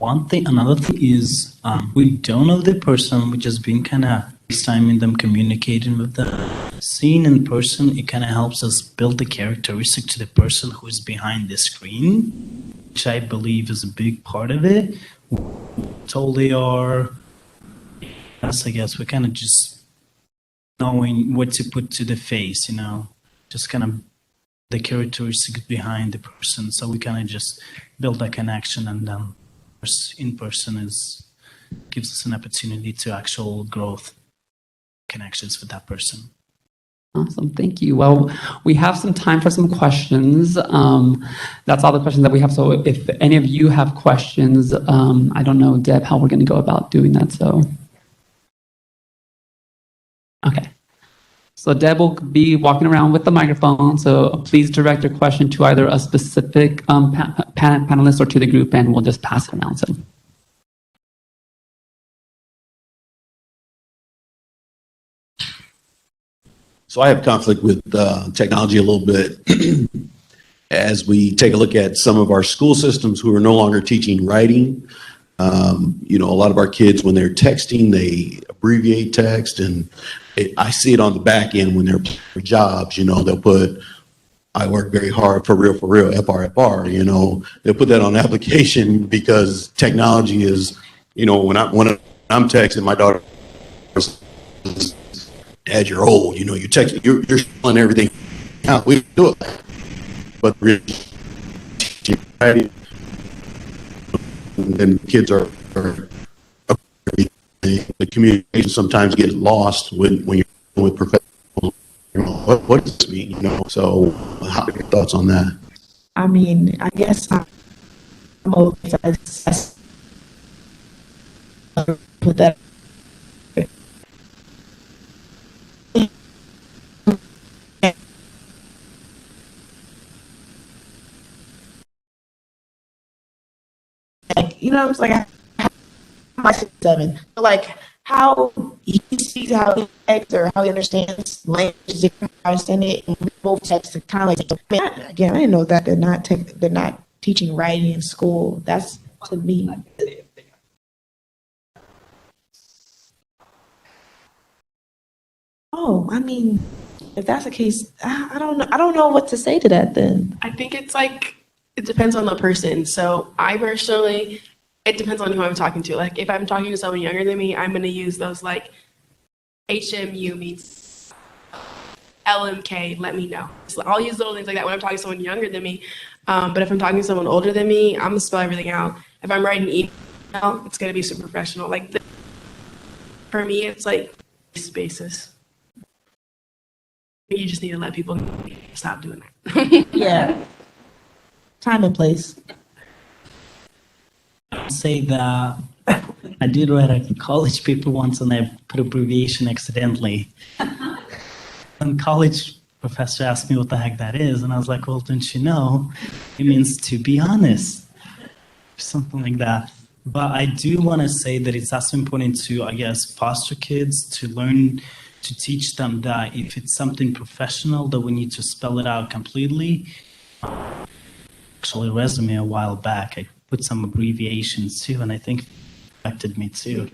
C: another thing is we don't know the person. We've just been kind of FaceTiming them, communicating with them. Seeing in person, it kind of helps us build the characteristic to the person who is behind the screen, which I believe is a big part of it. Told they are. Yes, I guess we're kind of just knowing what to put to the face, just kind of the characteristics behind the person. So we kind of just build that connection, and then in person gives us an opportunity to actual growth connections with that person.
B: Awesome. Thank you. Well, we have some time for some questions. That's all the questions that we have. So if any of you have questions, I don't know, Deb, how we're going to go about doing that. So, okay. So Deb will be walking around with the microphone. So please direct your question to either a specific panelist or to the group, and we'll just pass it around.
F: So I have conflict with technology a little bit as we take a look at some of our school systems who are no longer teaching writing. A lot of our kids, when they're texting, they abbreviate text, and I see it on the back end when they're applying for jobs. They'll put, I work very hard for real, FR. They'll put that on the application because technology is, when I'm texting my daughter, Dad, you're old. You're texting, you're spelling everything out. We do it, but really, then kids are the communication sometimes gets lost when you're with professionals. What does this mean? So, how are your thoughts on that?
E: I mean, I guess I'm always put that. Like, it's like I'm 7. So like how easy sees how he texts or how he understands language is different. I understand it, and we both text kind of like. Again, I didn't know that they're not teaching writing in school. That's to me. Oh, I mean, if that's the case, I don't know. I don't know what to say to that then.
D: I think it's like, it depends on the person. So I personally, it depends on who I'm talking to. Like if I'm talking to someone younger than me, I'm going to use those like HMU means LMK, let me know. So I'll use little things like that when I'm talking to someone younger than me. But if I'm talking to someone older than me, I'm going to spell everything out. If I'm writing email, it's going to be super professional. Like for me, it's like spaces. You just need to let people stop doing that.
E: Yeah. Time and place.
C: Say that I did write a college paper once and I put abbreviation accidentally. And college professor asked me what the heck that is, and I was like, well, don't you know? It means to be honest, something like that. But I do want to say that it's also important to, I guess, foster kids to learn to teach them that if it's something professional, that we need to spell it out completely. Actually, resume a while back, I put some abbreviations too, and I think it affected me too.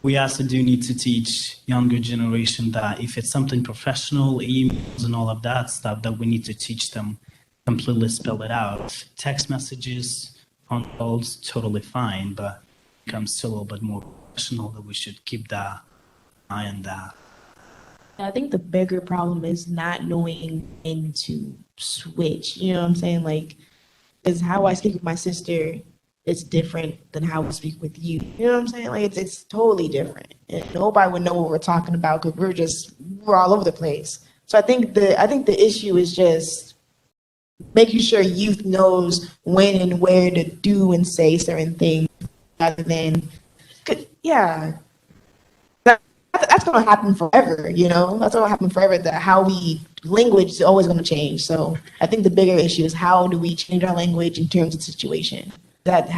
C: We also do need to teach younger generation that if it's something professional, emails and all of that stuff, that we need to teach them completely spell it out. Text messages, phone calls, totally fine, but it becomes still a little bit more professional, that we should keep that eye on that.
E: I think the bigger problem is not knowing when to switch. You know what I'm saying? Like, because how I speak with my sister is different than how we speak with you. You know what I'm saying? Like, it's totally different, and nobody would know what we're talking about because we're all over the place. So I think the issue is just making sure youth knows when and where to do and say certain things, rather than, yeah. That's going to happen forever, you know? That's going to happen forever. That how we language is always going to change. So I think the bigger issue is how do we change our language in terms of the situation? That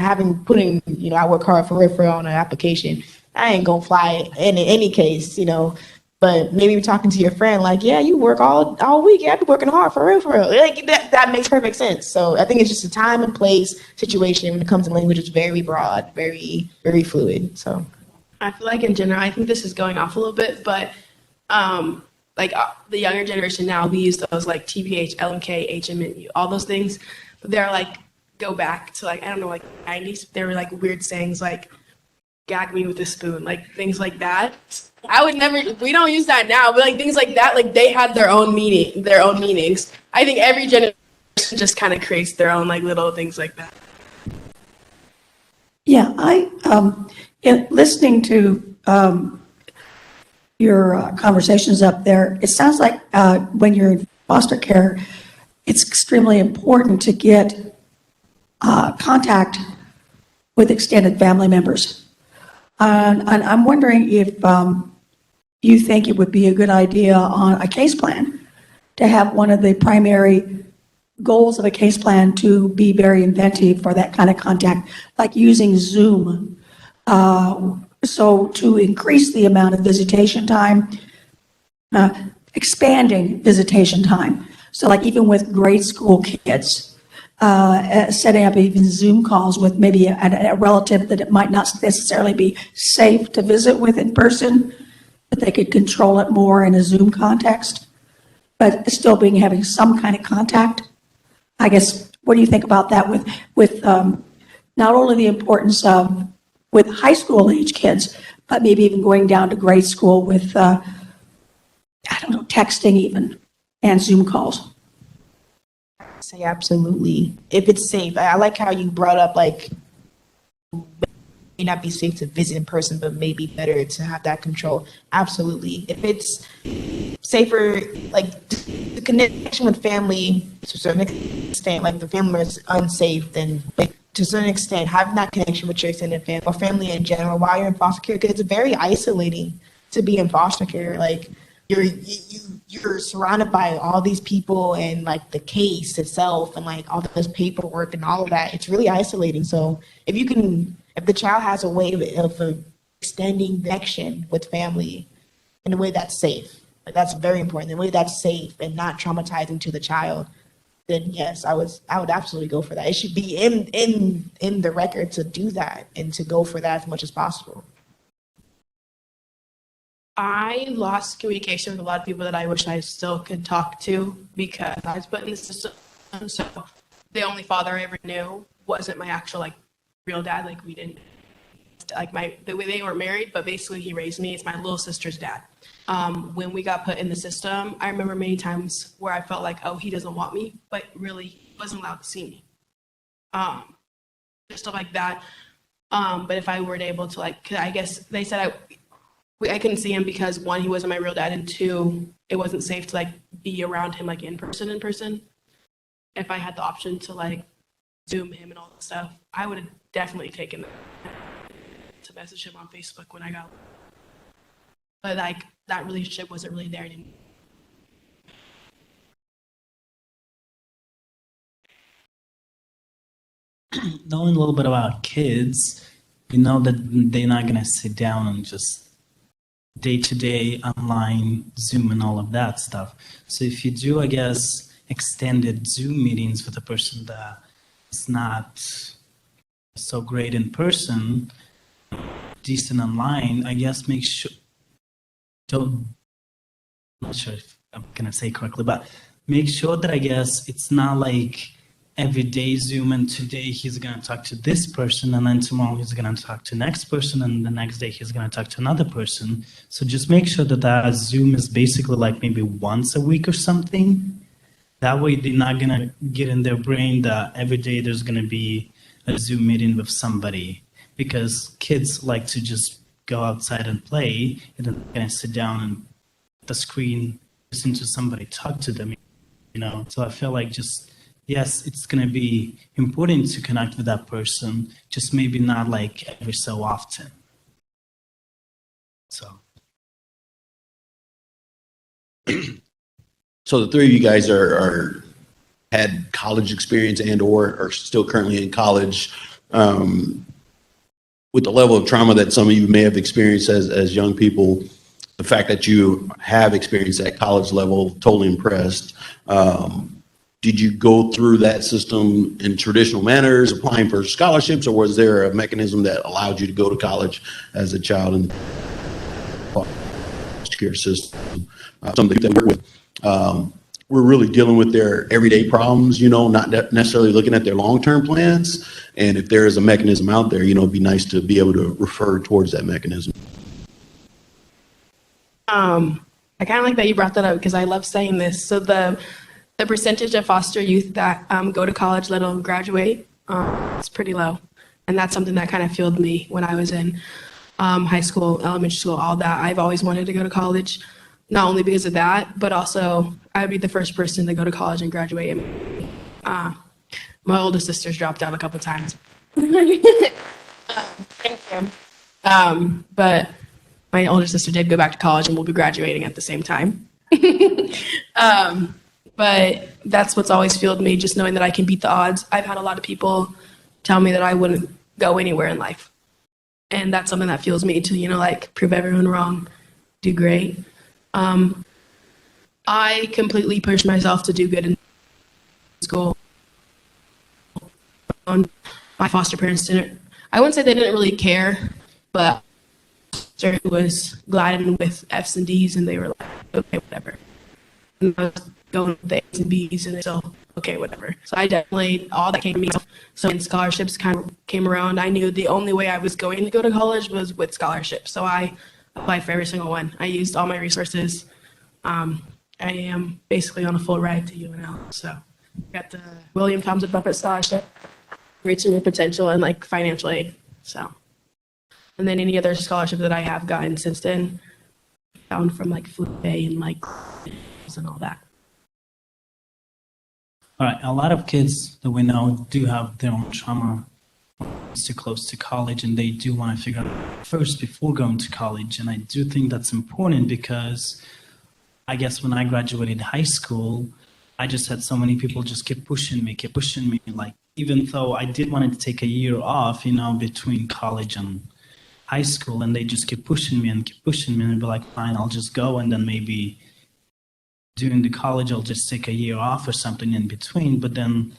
E: putting, you know, I work hard for real on an application, I ain't going to fly in any case, you know? But maybe you're talking to your friend like, yeah, you work all week. Yeah, I've been working hard for real. Like that makes perfect sense. So I think it's just a time and place situation when it comes to language. It's very broad, very, very fluid. So.
D: I feel like in general, I think this is going off a little bit, but the younger generation now, we use those like TPH, LMK, HMNU, all those things, but they're like, go back to like, I don't know, like 90s. There were like weird sayings like, gag me with a spoon, like things like that. I would never, we don't use that now, but like things like that, like they had their own meanings. I think every generation just kind of creates their own like little things like that.
G: Yeah, listening to your conversations up there, it sounds like when you're in foster care, it's extremely important to get contact with extended family members. And I'm wondering if you think it would be a good idea on a case plan to have one of the primary goals of a case plan to be very inventive for that kind of contact, like using Zoom. So to increase the amount of visitation time, expanding visitation time. So like even with grade school kids, setting up even Zoom calls with maybe a relative that it might not necessarily be safe to visit with in person, but they could control it more in a Zoom context, but still having some kind of contact. I guess, what do you think about that with not only the importance of with high school age kids, but maybe even going down to grade school with, texting even and Zoom calls?
E: Say absolutely. If it's safe. I like how you brought up like may not be safe to visit in person, but maybe better to have that control. Absolutely. If it's safer, like the connection with family to a certain extent, like the family is unsafe, then to a certain extent, having that connection with your extended family or family in general while you're in foster care, because it's very isolating to be in foster care. Like you're surrounded by all these people and like the case itself and like all this paperwork and all of that. It's really isolating. So if the child has a way of extending the connection with family in a way that's safe. Like, that's very important. In a way that's safe and not traumatizing to the child. Then yes, I would absolutely go for that. It should be in the record to do that and to go for that as much as possible.
D: I lost communication with a lot of people that I wish I still could talk to because I was put in the system. So the only father I ever knew wasn't my actual like real dad. Like we didn't like they weren't married, but basically he raised me. It's my little sister's dad. When we got put in the system, I remember many times where I felt like, oh, he doesn't want me, but really he wasn't allowed to see me. Just stuff like that. But if I were able to like, 'cause I guess they said I couldn't see him because one, he wasn't my real dad, and two, it wasn't safe to like be around him like in person. If I had the option to like Zoom him and all that stuff, I would have definitely taken that to message him on Facebook when I got. But like that relationship wasn't really there anymore.
C: Knowing a little bit about kids, you know that they're not gonna sit down and just day-to-day online Zoom and all of that stuff. So if you do, I guess, extended Zoom meetings with a person that is not so great in person, decent online, I guess make sure, I'm not sure if I'm gonna say correctly, but make sure that I guess it's not like every day Zoom and today he's gonna talk to this person and then tomorrow he's gonna talk to next person and the next day he's gonna talk to another person. So just make sure that Zoom is basically like maybe once a week or something. That way they're not gonna get in their brain that every day there's gonna be a Zoom meeting with somebody, because kids like to just go outside and play and then they're gonna sit down and the screen listen to somebody talk to them, you know. So I feel like just yes, it's going to be important to connect with that person, just maybe not like every so often. So
F: So the three of you guys are had college experience and or are still currently in college. With the level of trauma that some of you may have experienced as young people, the fact that you have experienced at college level, totally impressed. Did you go through that system in traditional manners, applying for scholarships, or was there a mechanism that allowed you to go to college as a child in the foster care system? Something that we work with. We're really dealing with their everyday problems, you know, not necessarily looking at their long-term plans. And if there is a mechanism out there, you know, it'd be nice to be able to refer towards that mechanism.
D: I kind of like that you brought that up because I love saying this. So the percentage of foster youth that go to college, let alone graduate, it's pretty low. And that's something that kind of fueled me when I was in high school, elementary school, all that. I've always wanted to go to college, not only because of that, but also I would be the first person to go to college and graduate. My oldest sister's dropped out a couple times. Thank you. But my older sister did go back to college and will be graduating at the same time. But that's what's always fueled me, just knowing that I can beat the odds. I've had a lot of people tell me that I wouldn't go anywhere in life. And that's something that fuels me to, you know, like prove everyone wrong, do great. I completely pushed myself to do good in school. My foster parents didn't, I wouldn't say they didn't really care, but I was gliding with F's and D's and they were like, okay, whatever. And I was going with the A's and B's and so, okay, whatever. So I definitely, all that came to me. So when scholarships kind of came around, I knew the only way I was going to go to college was with scholarships. So I applied for every single one. I used all my resources. I am basically on a full ride to UNL. So got the William Thompson Buffett Scholarship, Reaching Your Potential, and like financial aid. So, and then any other scholarship that I have gotten since then, found from like Felipe and like and all that.
C: all right, a lot of kids that we know do have their own trauma. It's too close to college and they do want to figure out first before going to college. And I do think that's important because I guess when I graduated high school, I just had so many people just keep pushing me. Like, even though I did want to take a year off, you know, between college and high school, and they just keep pushing me and keep pushing me, and I'd be like, fine, I'll just go, and then maybe during the college I'll just take a year off or something in between. But then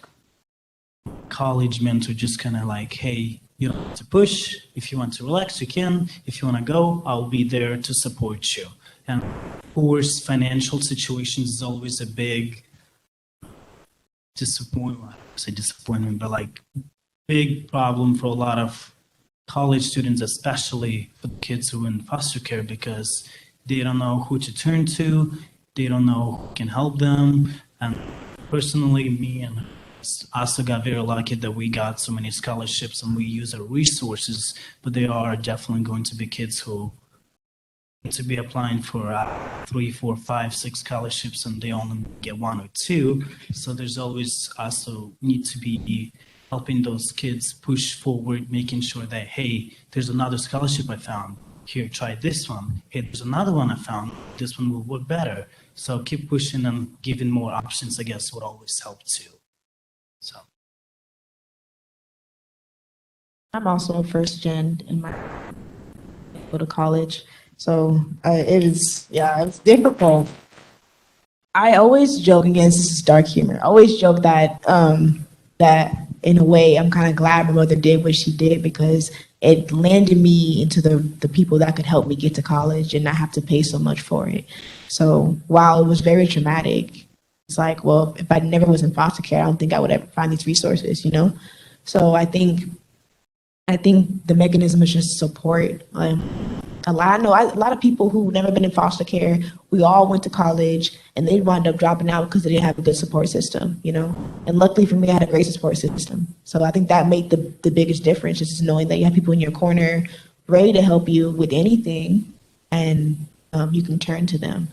C: college mentor just kind of like, hey, you don't have to push. If you want to relax, you can. If you want to go, I'll be there to support you. And of course, financial situations is always a big disappointment, but like big problem for a lot of college students, especially for the kids who are in foster care, because they don't know who to turn to, they don't know who can help them. And personally, me and also got very lucky that we got so many scholarships and we use our resources, but there are definitely going to be kids who to be applying for 3, 4, 5, 6 scholarships and they only get 1 or 2. So there's always also need to be helping those kids push forward, making sure that, hey, there's another scholarship I found. Here, try this one. Hey, there's another one I found. This one will work better. So keep pushing and giving more options, I guess, would always help too. So.
E: I'm also a first gen in my go to college, so it's difficult. I always joke against this is dark humor. I always joke that that in a way I'm kind of glad my mother did what she did because it landed me into the people that could help me get to college and not have to pay so much for it. So while it was very traumatic, it's like, well, if I never was in foster care, I don't think I would ever find these resources, you know? So I think the mechanism is just support. A lot of people who never been in foster care, we all went to college and they wound up dropping out because they didn't have a good support system, you know? And luckily for me, I had a great support system. So I think that made the biggest difference, just knowing that you have people in your corner ready to help you with anything and you can turn to them.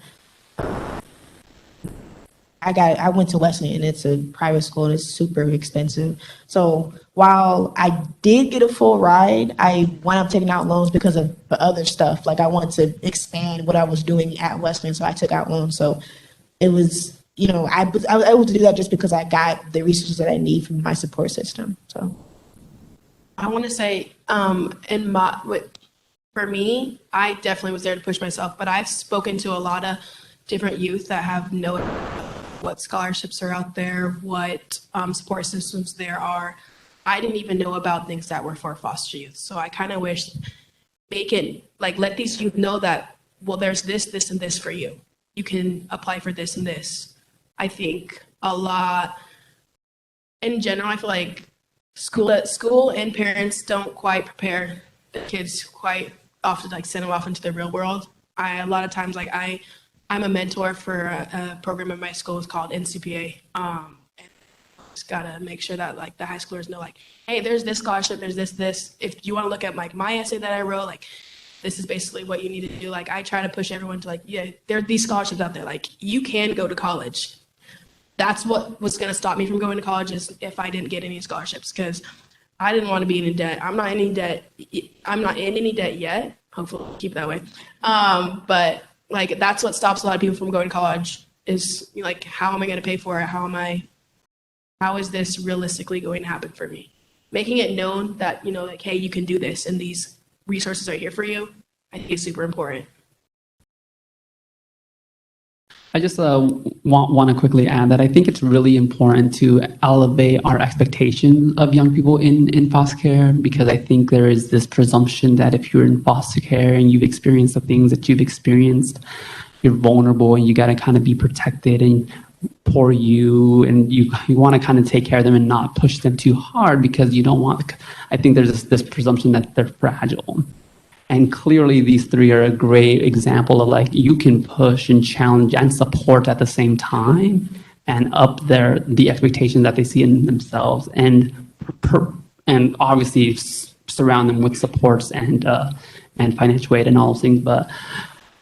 E: I went to Wesleyan, it's a private school and it's super expensive. So while I did get a full ride, I wound up taking out loans because of the other stuff. Like I wanted to expand what I was doing at Wesleyan, so I took out loans. So it was, you know, I was able to do that just because I got the resources that I need from my support system. So
D: I want to say, for me, I definitely was there to push myself, but I've spoken to a lot of different youth that have no what scholarships are out there, what support systems there are. I didn't even know about things that were for foster youth. So I kind of wish let these youth know that, well, there's this, this, and this for you. You can apply for this and this. I think a lot, in general, I feel like school and parents don't quite prepare the kids quite often, like send them off into the real world. A lot of times, I'm a mentor for a program at my school. It's called NCPA. And just gotta make sure that like the high schoolers know, like, hey, there's this scholarship, there's this. If you want to look at like my essay that I wrote, like this is basically what you need to do. Like I try to push everyone to like, yeah, there are these scholarships out there. Like you can go to college. That's what was gonna stop me from going to college is if I didn't get any scholarships because I didn't want to be in debt. I'm not in any debt. I'm not in any debt yet. Hopefully, I'll keep it that way. But like that's what stops a lot of people from going to college is like, how am I going to pay for it? How is this realistically going to happen for me? Making it known that, you know, like, hey, you can do this and these resources are here for you, I think is super important.
B: I just want to quickly add that I think it's really important to elevate our expectations of young people in foster care because I think there is this presumption that if you're in foster care and you've experienced the things that you've experienced, you're vulnerable and you got to kind of be protected and for you and you want to kind of take care of them and not push them too hard because you don't want, I think there's this presumption that they're fragile. And clearly these three are a great example of like you can push and challenge and support at the same time and up the expectation that they see in themselves and obviously surround them with supports and financial aid and all those things. But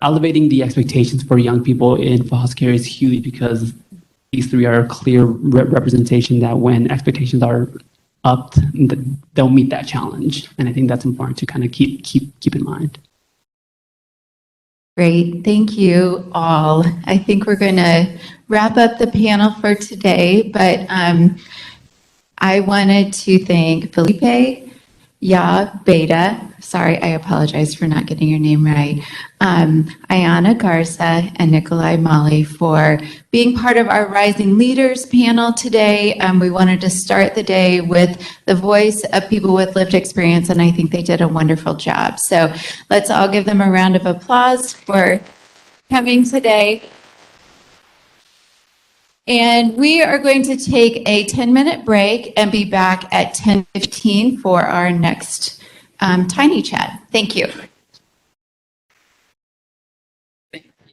B: elevating the expectations for young people in foster care is huge because these three are a clear representation that when expectations are up, they'll meet that challenge. And I think that's important to kind of keep in mind.
A: Great. Thank you all. I think we're going to wrap up the panel for today, but I wanted to thank Felipe, Beta, sorry, I apologize for not getting your name right, Ayana Garza, and Nikolai Mali for being part of our Rising Leaders panel today. We wanted to start the day with the voice of people with lived experience, and I think they did a wonderful job. So let's all give them a round of applause for coming today. And we are going to take a 10-minute break and be back at 10:15 for our next Tiny Chat. Thank you.